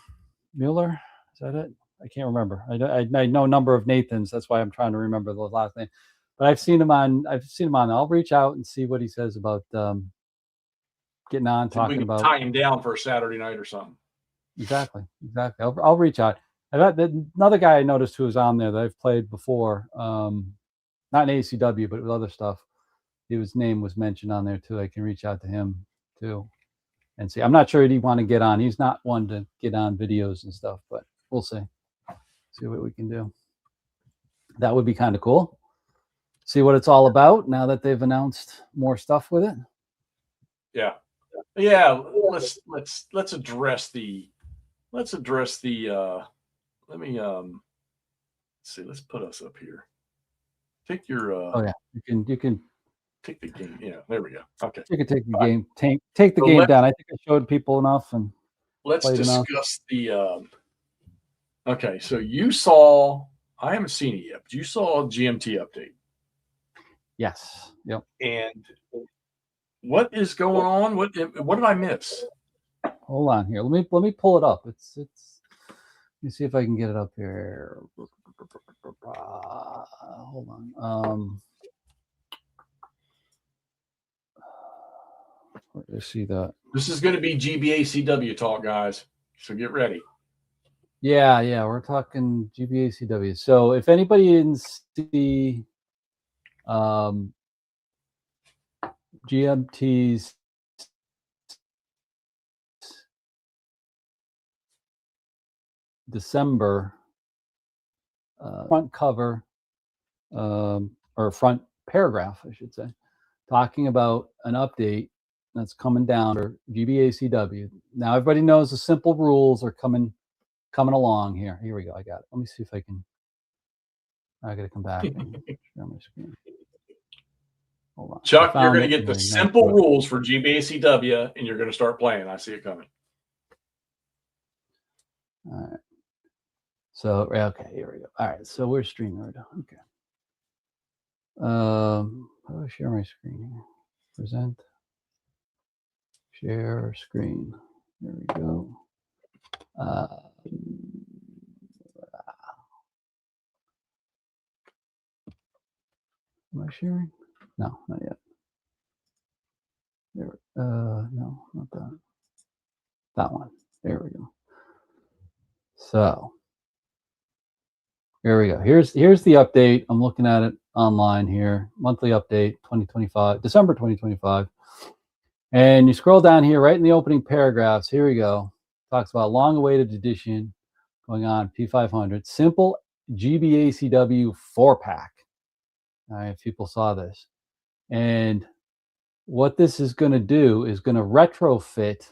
Mueller. Is that it? I can't remember. I know a number of Nathans. That's why I'm trying to remember the last name. But I've seen him on. I'll reach out and see what he says about getting on, talking about. Tie him down for a Saturday night or something. Exactly. I'll reach out. Another guy I noticed who was on there that I've played before, not in ACW, but with other stuff. His name was mentioned on there too. I can reach out to him too and see. I'm not sure he'd want to get on. He's not one to get on videos and stuff, but we'll see. See what we can do. That would be kind of cool. See what it's all about now that they've announced more stuff with it. Yeah. Let's address the. Let me see. Let's put us up here. Take your. Oh yeah, you can take the game. Yeah, there we go. Okay. You can take the game. Take the game down. I think I showed people enough, and let's discuss the. Okay, so you saw. I haven't seen it yet, but you saw a GMT update. Yes. Yep. And what is going on? What did I miss? Hold on here. Let me pull it up. It's. Let me see if I can get it up here. Hold on. Let's see that. This is going to be GBACW talk, guys. So get ready. Yeah, we're talking GBACW. So if anybody didn't see GMT's December front cover or front paragraph, I should say, talking about an update that's coming down for GBACW. Now everybody knows the simple rules are coming along here. Here we go. I got it. Let me see if I can. I got to come back and share my screen. Hold on. Chuck, you're going to get the simple rules for GBACW, and you're going to start playing. I see it coming. All right. So, okay, here we go. All right. So we're StreamYard. Okay. How do I share my screen here? Present. Share screen. There we go. Am I sharing? No, not yet. There. No, not that. That one. There we go. So here we go. Here's the update. I'm looking at it online here. Monthly update 2025, December 2025. And you scroll down here right in the opening paragraphs. Here we go. Talks about long-awaited edition. going on P500. Simple GBACW 4-pack. All right, if people saw this. And what this is going to do is going to retrofit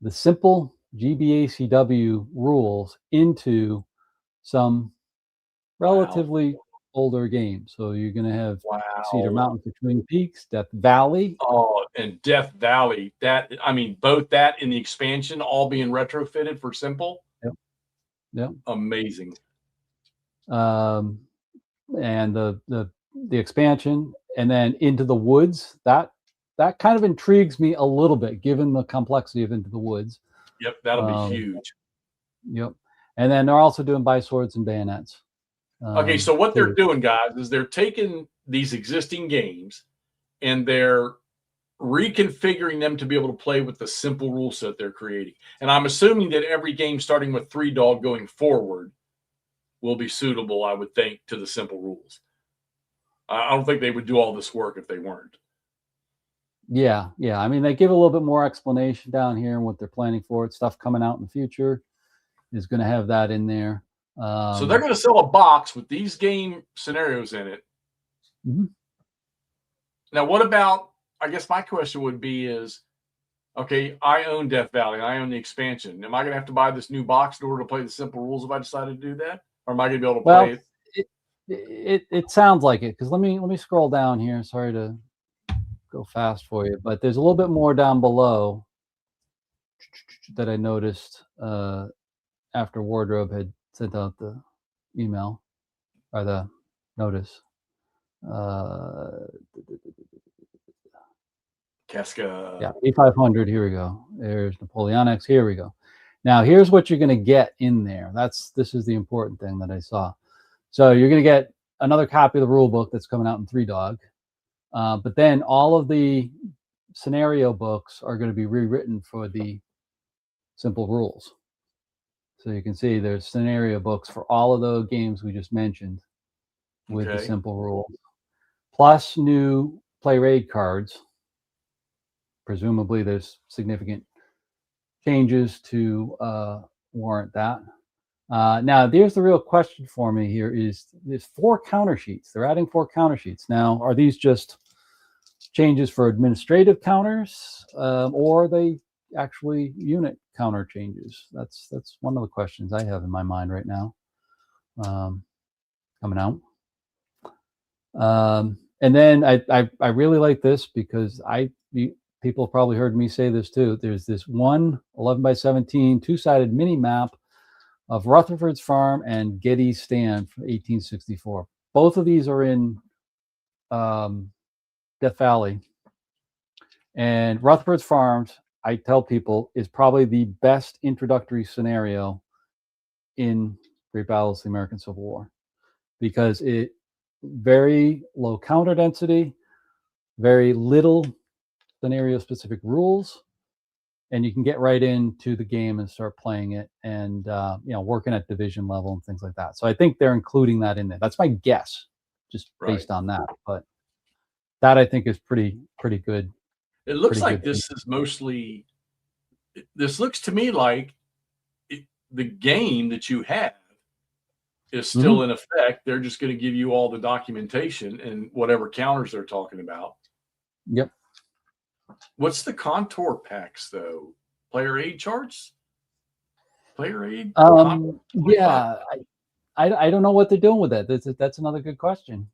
the simple GBACW rules into some relatively older games. So you're going to have Cedar Mountain for Twin Peaks, Death Valley. Oh, and Death Valley. That, I mean, both that and the expansion all being retrofitted for simple. Yep. Amazing. And the expansion, and then Into the Woods. That kind of intrigues me a little bit, given the complexity of Into the Woods. Yep, that'll be huge. Yep. And then they're also doing By Swords and Bayonets. Okay, so what they're doing, guys, is they're taking these existing games and they're reconfiguring them to be able to play with the simple rule set they're creating. And I'm assuming that every game starting with 3 Dog going forward will be suitable, I would think, to the simple rules. I don't think they would do all this work if they weren't. Yeah. I mean, they give a little bit more explanation down here and what they're planning for. It's stuff coming out in the future is going to have that in there. So they're going to sell a box with these game scenarios in it. Mm-hmm. Now, what about, I guess my question would be is, okay, I own Death Valley. I own the expansion. Am I going to have to buy this new box in order to play the simple rules if I decide to do that? Or am I going to be able to play it? It sounds like it, because let me scroll down here. Sorry to go fast for you, but there's a little bit more down below that I noticed after Wardrobe had sent out the email or the notice. Casca. Yeah, P500. Here we go. There's Napoleonics. Here we go. Now, here's what you're going to get in there. This is the important thing that I saw. So you're going to get another copy of the rule book that's coming out in 3 Dog. But then all of the scenario books are going to be rewritten for the simple rules. So you can see there's scenario books for all of the games we just mentioned with the simple rules, plus new play raid cards. Presumably there's significant changes to warrant that. Now, there's the real question for me here is there's 4 counter sheets. They're adding 4 counter sheets. Now, are these just changes for administrative counters, or are they actually unit counter changes? That's one of the questions I have in my mind right now, coming out. And then I really like this because people have probably heard me say this too. There's this 11x17 2-sided mini map of Rutherford's Farm and Getty's Stand from 1864. Both of these are in Death Valley. And Rutherford's Farms, I tell people, is probably the best introductory scenario in Great Battles of the American Civil War, because it very low counter density, very little scenario specific rules, and you can get right into the game and start playing it and working at division level and things like that. So I think they're including that in there. That's my guess, just based on that. But that I think is pretty good. It looks like this is mostly, this looks to me like the game that you have is still in effect. They're just going to give you all the documentation and whatever counters they're talking about. Yep. What's the contour packs though? Player aid charts? Player aid? Yeah, I don't know what they're doing with that. That's another good question.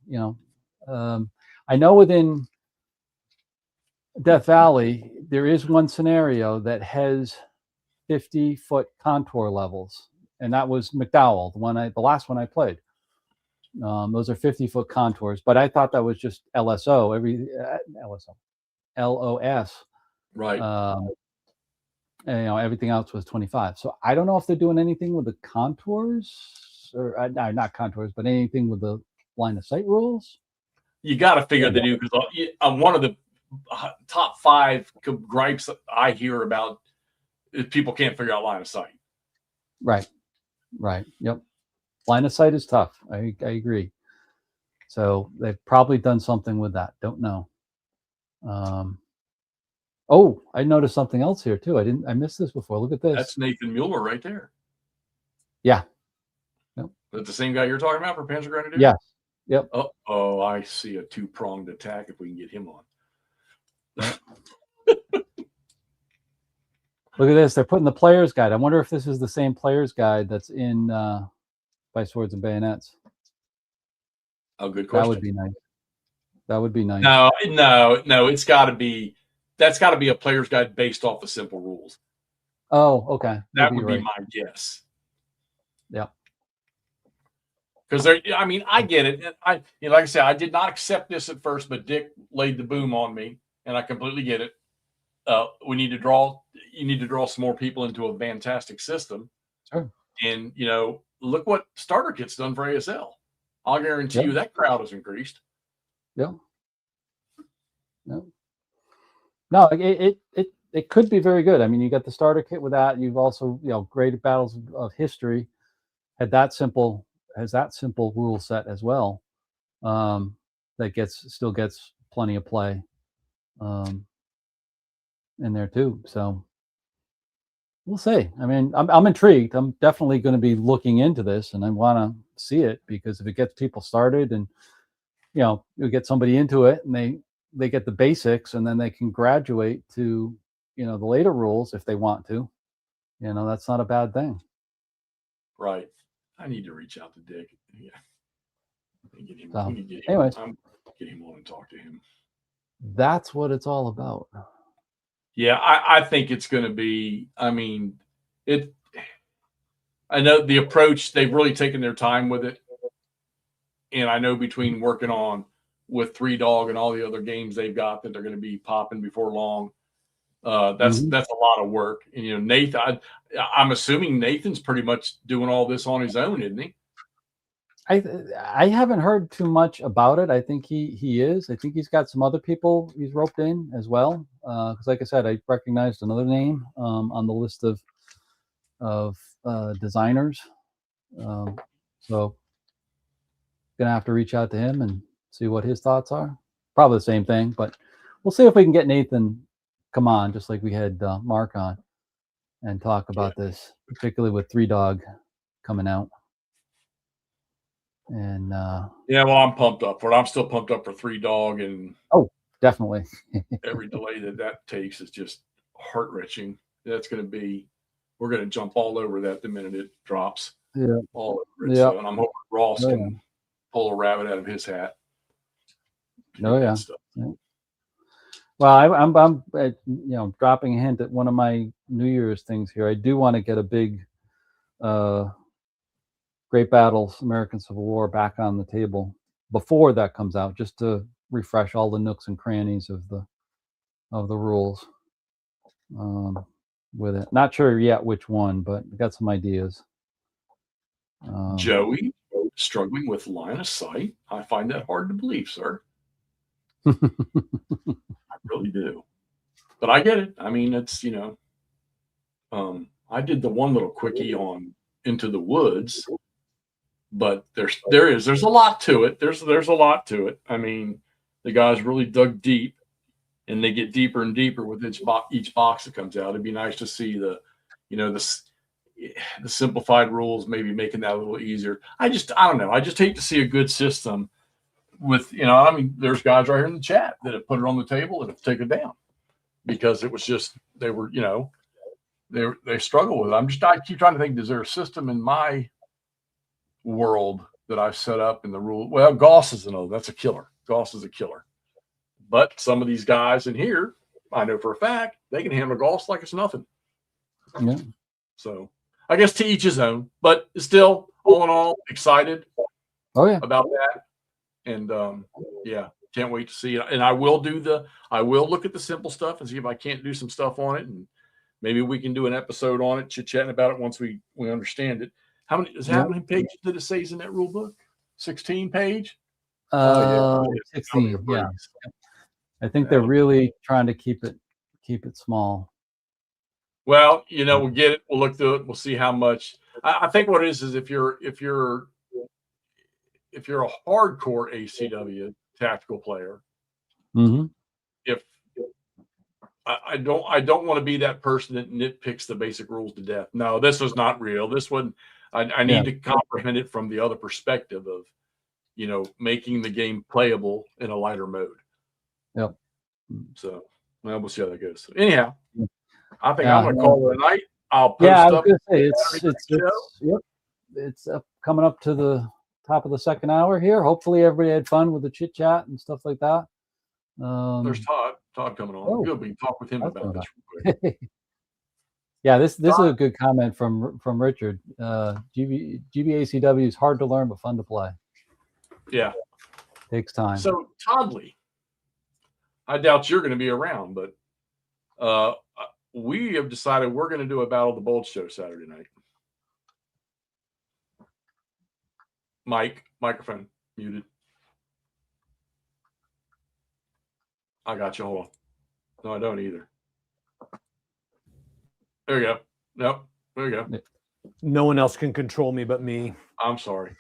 I know within Death Valley there is one scenario that has 50-foot contour levels, and that was McDowell, the last one I played. Those are 50-foot contours, but I thought that was just LSO. LOS. Right. And, everything else was 25. So I don't know if they're doing anything with the contours, or not contours, but anything with the line of sight rules. You got to figure they do, because one of the top 5 gripes I hear about is people can't figure out line of sight. Right. Yep. Line of sight is tough. I agree. So they've probably done something with that. Don't know. I noticed something else here too. I missed this before. Look at this. That's Nathan Mueller right there. Yeah. Is that the same guy you're talking about for Panzer Grenadier? Yes. Yep. Oh, I see a two-pronged attack if we can get him on. Look at this. They're putting the player's guide. I wonder if this is the same player's guide that's in By Swords and Bayonets. Oh, good question. That would be nice. That would be nice. No. It's got to be. That's got to be a player's guide based off the simple rules. Oh, okay. That Maybe would you're be right. my guess. Yeah. Because I get it. And like I said, I did not accept this at first, but Dick laid the boom on me, and I completely get it. You need to draw some more people into a fantastic system. Sure. And look what starter kit's done for ASL. I'll guarantee you that crowd has increased. Yeah. No. No, it could be very good. I mean, you got the starter kit with that. You've also, Great Battles of History has that simple rule set as well. That still gets plenty of play in there too. So we'll see. I mean, I'm intrigued. I'm definitely going to be looking into this, and I want to see it, because if it gets people started, and you get somebody into it, and they get the basics, and then they can graduate to the later rules if they want to. That's not a bad thing. Right. I need to reach out to Dick. Yeah. Get him, So, get him, anyways, get him on and talk to him. That's what it's all about. Yeah, I think it's going to be. I mean, I know the approach, they've really taken their time with it, and I know between working on with Three Dog and all the other games they've got that they're going to be popping before long. That's a lot of work. And Nathan, I'm assuming Nathan's pretty much doing all this on his own, isn't he? I haven't heard too much about it. I think he is. I think he's got some other people he's roped in as well. Because, like I said, I recognized another name on the list of designers. So gonna have to reach out to him and see what his thoughts are. Probably the same thing, but we'll see if we can get Nathan come on, just like we had Mark on, and talk about this, particularly with Three Dog coming out. And well, I'm pumped up for it. I'm still pumped up for Three Dog, and definitely every delay that takes is just heart wrenching. That's going to be, we're going to jump all over that the minute it drops. Yeah, all over it. Yeah. So, and I'm hoping Ross can pull a rabbit out of his hat. Oh yeah. Well, I'm dropping a hint at one of my New Year's things here. I do want to get a big Great Battles, American Civil War back on the table before that comes out, just to refresh all the nooks and crannies of the rules with it. Not sure yet which one, but I got some ideas. Joey struggling with line of sight. I find that hard to believe, sir. I really do. But I get it. I mean, it's, I did the one little quickie on Into the Woods, but there's a lot to it. There's a lot to it. I mean, the guys really dug deep, and they get deeper and deeper with each box that comes out. It'd be nice to see the simplified rules, maybe making that a little easier. I don't know. I just hate to see a good system with, there's guys right here in the chat that have put it on the table and have taken it down because it was just, they were, they struggle with it. I keep trying to think, is there a system in my world that I've set up in the rule? Well, Goss is that's a killer. Goss is a killer. But some of these guys in here, I know for a fact, they can handle Goss like it's nothing. Yeah. So I guess to each his own, but still, all in all, excited about that. And can't wait to see it. And I will look at the simple stuff and see if I can't do some stuff on it. And maybe we can do an episode on it, chit-chatting about it once we understand it. How many pages did it say is in that rule book? 16 page? 16. Yeah. I think they're really trying to keep it small. Well, we'll get it. We'll look through it. We'll see how much. I think what it is if you're a hardcore ACW tactical player, if I don't want to be that person that nitpicks the basic rules to death. No, this was not real. This one, I need to comprehend it from the other perspective of, making the game playable in a lighter mode. Yep. So well, we'll see how that goes. So anyhow, I think Yeah, I'm going to call it a night. I'll post I was up. gonna say it's coming up to the top of the second hour here. Hopefully everybody had fun with the chit chat and stuff like that. There's Todd coming on. Good, we can talk with him about this real quick. Yeah, this is a good comment from Richard. GBACW is hard to learn but fun to play. Yeah, takes time. So Todd Lee, I doubt you're going to be around, but we have decided we're going to do a Battle of the Bulge show Saturday night. Microphone muted. I got you. Hold on. No, I don't either. There you go. Nope. There you go. No one else can control me but me. I'm sorry.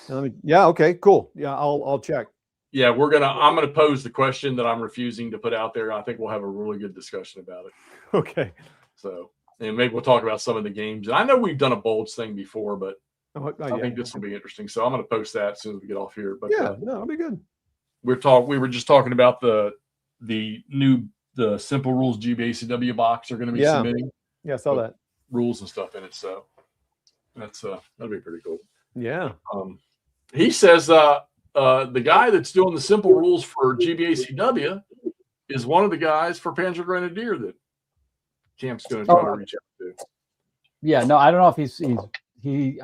Okay, cool. Yeah, I'll check. Yeah, I'm gonna pose the question that I'm refusing to put out there. I think we'll have a really good discussion about it. Okay. So, and maybe we'll talk about some of the games. And I know we've done a Bulge thing before, but I think this will be interesting. So I'm gonna post that as soon as we get off here. But it'll be good. We were just talking about the Simple Rules GBACW box are going to be submitting. Yeah, I saw that. Rules and stuff in it. So that's that'll be pretty cool. Yeah. He says the guy that's doing the Simple Rules for GBACW is one of the guys for Panzer Grenadier that Camp's going to try to reach out to. Yeah, no, I don't know if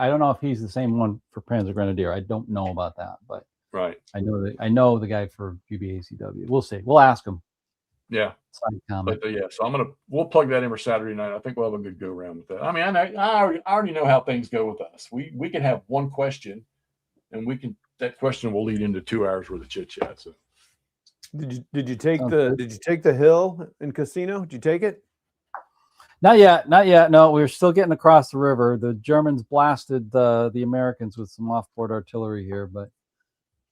I don't know if he's the same one for Panzer Grenadier. I don't know about that, but right. I know the guy for GBACW. We'll see. We'll ask him. Yeah. But, so we'll plug that in for Saturday night. I think we'll have a good go around with that. I mean, I already know how things go with us. We can have one question, and that question will lead into 2 hours worth of chit chat. So, did you take the hill in Casino? Did you take it? Not yet. No, we're still getting across the river. The Germans blasted the Americans with some off-board artillery here, but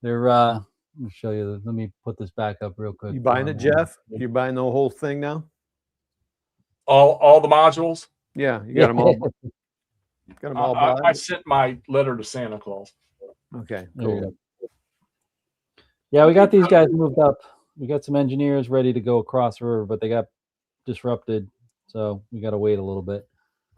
they're. Let me show you. Let me put this back up real quick. You buying it, Jeff? You're buying the whole thing now? All the modules? Yeah, you got them all. Got them all. I sent my letter to Santa Claus. Okay, cool. Yeah, we got these guys moved up. We got some engineers ready to go across the river, but they got disrupted, so we got to wait a little bit.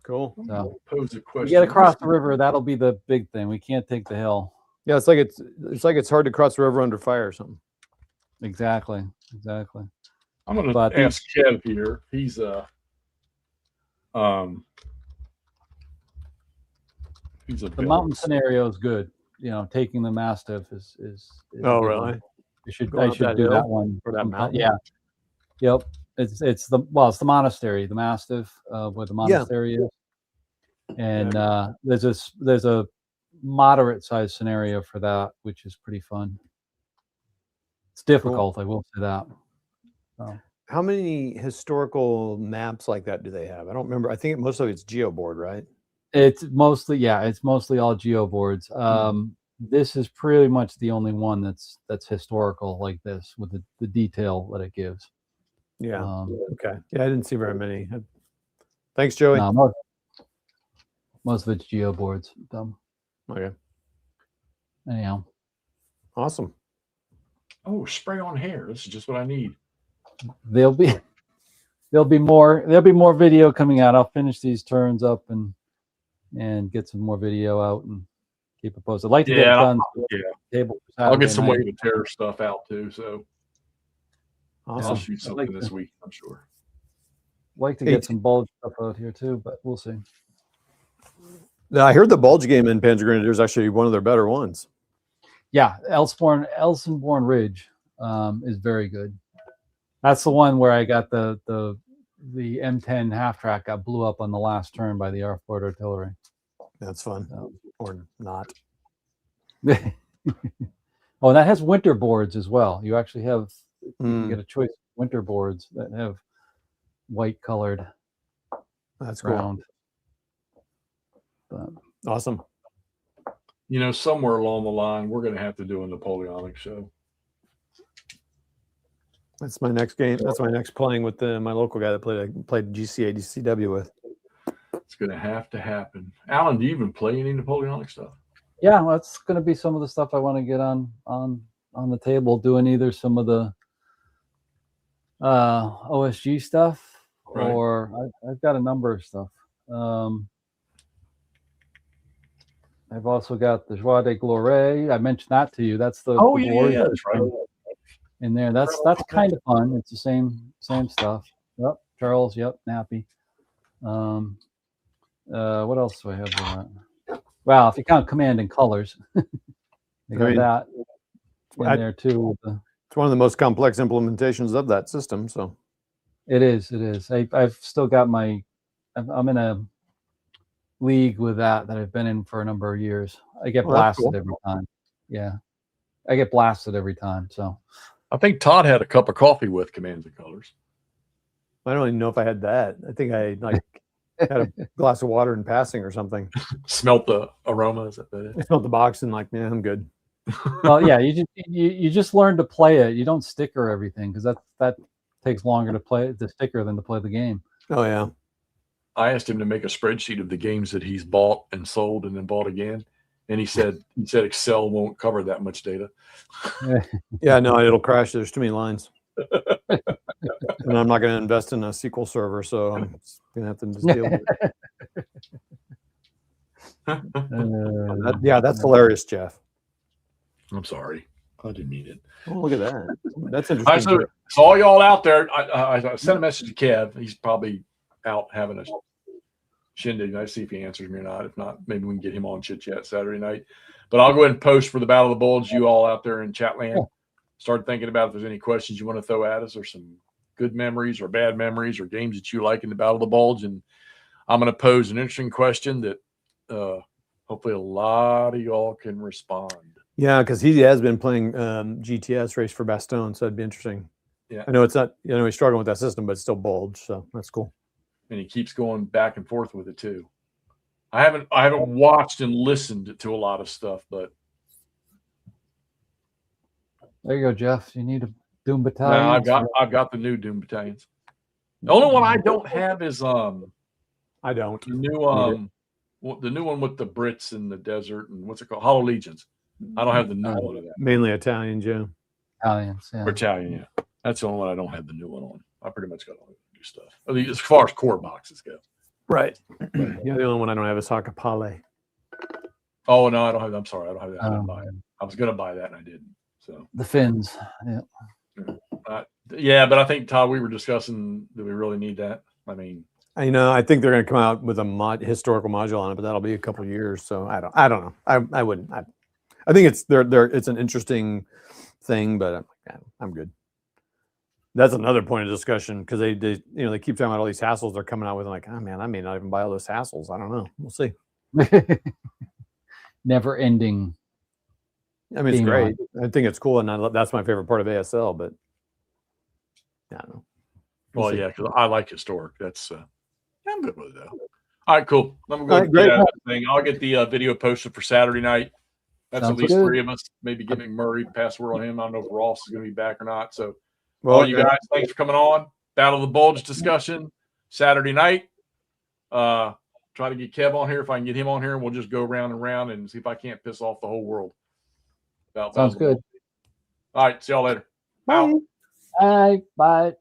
Cool. So pose a question. We get across the river. That'll be the big thing. We can't take the hill. Yeah, it's like it's hard to cross the river under fire or something. Exactly. I'm going to ask Kev here. He's a the mountain scenario is good. Taking the Mastiff is oh really? I should do that one for that mountain. Yeah. Yep. It's the monastery, the Mastiff, where the monastery is, and there's a moderate sized scenario for that, which is pretty fun. It's difficult, I will say that. How many historical maps like that do they have? I don't remember. I think most of it's geoboard, right? It's mostly all geoboards. This is pretty much the only one that's historical like this with the detail that it gives. Yeah. Okay. Yeah, I didn't see very many. Thanks, Joey. No, most of it's geoboards. Okay. Anyhow. Awesome. Oh, spray on hair. This is just what I need. There'll be more video coming out. I'll finish these turns up and get some more video out and keep it posted. I'd like to get it done. I'll get some Wave of Terror stuff out too. So awesome. I'll shoot something this week, I'm sure. Like to get some Bulge stuff out here too, but we'll see. Now, I heard the Bulge game in Panzer Grenadier is actually one of their better ones. Yeah, Elsenborn Ridge is very good. That's the one where I got the M10 half track got blew up on the last turn by the off-board artillery. That's fun, or not. Oh, and that has winter boards as well. You actually have you get a choice of winter boards that have white colored. That's ground. Cool. Awesome. Somewhere along the line, we're going to have to do a Napoleonic show. That's my next game. That's my next playing with my local guy that played GCA DCW with. It's going to have to happen. Alan, do you even play any Napoleonic stuff? Yeah, that's going to be some of the stuff I want to get on the table, doing either some of the OSG stuff, Right. or I've got a number of stuff. I've also got the Joie de Gloire. I mentioned that to you. That's the glory that's right. in there. That's kind of fun. It's the same stuff. Yep, Charles. Yep, Nappy. What else do I have for that? Well, if you count Command and Colors, you got that in there too. It's one of the most complex implementations of that system. So it is. I've still got I'm in a league with that I've been in for a number of years. I get blasted every time. Yeah, I get blasted every time. So I think Todd had a cup of coffee with Commands and Colors. I don't even know if I had that. I think I had a glass of water in passing or something. Smelt the aroma. Is that it? I smelled the box and like, man, I'm good. Well, yeah, you just learn to play it. You don't sticker everything because that takes longer to play the sticker than to play the game. Oh yeah. I asked him to make a spreadsheet of the games that he's bought and sold and then bought again, and he said Excel won't cover that much data. Yeah, no, it'll crash. There's too many lines, and I'm not going to invest in a SQL server, so I'm going to have to just deal with it. Yeah, that's hilarious, Jeff. I'm sorry, I didn't mean it. Oh, look at that. That's All interesting. right, so all y'all out there, I sent a message to Kev. He's probably out having a shindig. I see if he answers me or not. If not, maybe we can get him on Chit Chat Saturday night. But I'll go ahead and post for the Battle of the Bulge. You all out there in chat land, start thinking about if there's any questions you want to throw at us, or some good memories or bad memories or games that you like in the Battle of the Bulge. And I'm going to pose an interesting question that hopefully a lot of y'all can respond. Yeah, because he has been playing GTS Race for Bastogne, so it'd be interesting. Yeah, I know it's not. He's struggling with that system, but it's still Bulge, so that's cool. And he keeps going back and forth with it too. I haven't watched and listened to a lot of stuff, but there you go, Jeff. You need a Doom Battalion. No, I've got the new Doom Battalions. The only one I don't have is I don't. the new one with the Brits in the desert, and what's it called? Hollow Legions. I don't have the new one of that. Mainly Italian, Joe. Italians, yeah. Italian, yeah. That's the only one I don't have the new one on. I pretty much got all the new stuff. I mean, as far as core boxes go. Right. Yeah, the only one I don't have is Hakapale. Oh no, I don't have. I'm sorry, I don't have that. I didn't buy it. I was gonna buy that and I didn't. So the Finns, yeah. Yeah, but I think Todd, we were discussing, do we really need that? I mean, I think they're going to come out with a historical module on it, but that'll be a couple of years. So I don't know. I wouldn't. I think it's it's an interesting thing, but I'm good. That's another point of discussion because they keep talking about all these hassles they're coming out with. I'm like, oh man, I may not even buy all those hassles. I don't know. We'll see. Never ending. I mean, it's great. I think it's cool, and that's my favorite part of ASL. But I don't know. Well, yeah, because I like historic. That's I'm good with it though. All right, cool. I'm gonna go get out of that thing. I'll get the video posted for Saturday night. That's Sounds at least good. 3 of us. Maybe giving Murray password on him. I don't know if Ross is going to be back or not. So, well, you guys, thanks for coming on. Battle of the Bulge discussion Saturday night. Try to get Kev on here. If I can get him on here, we'll just go round and round and see if I can't piss off the whole world. Sounds good. All right. See y'all later. Bye. Bye. Bye.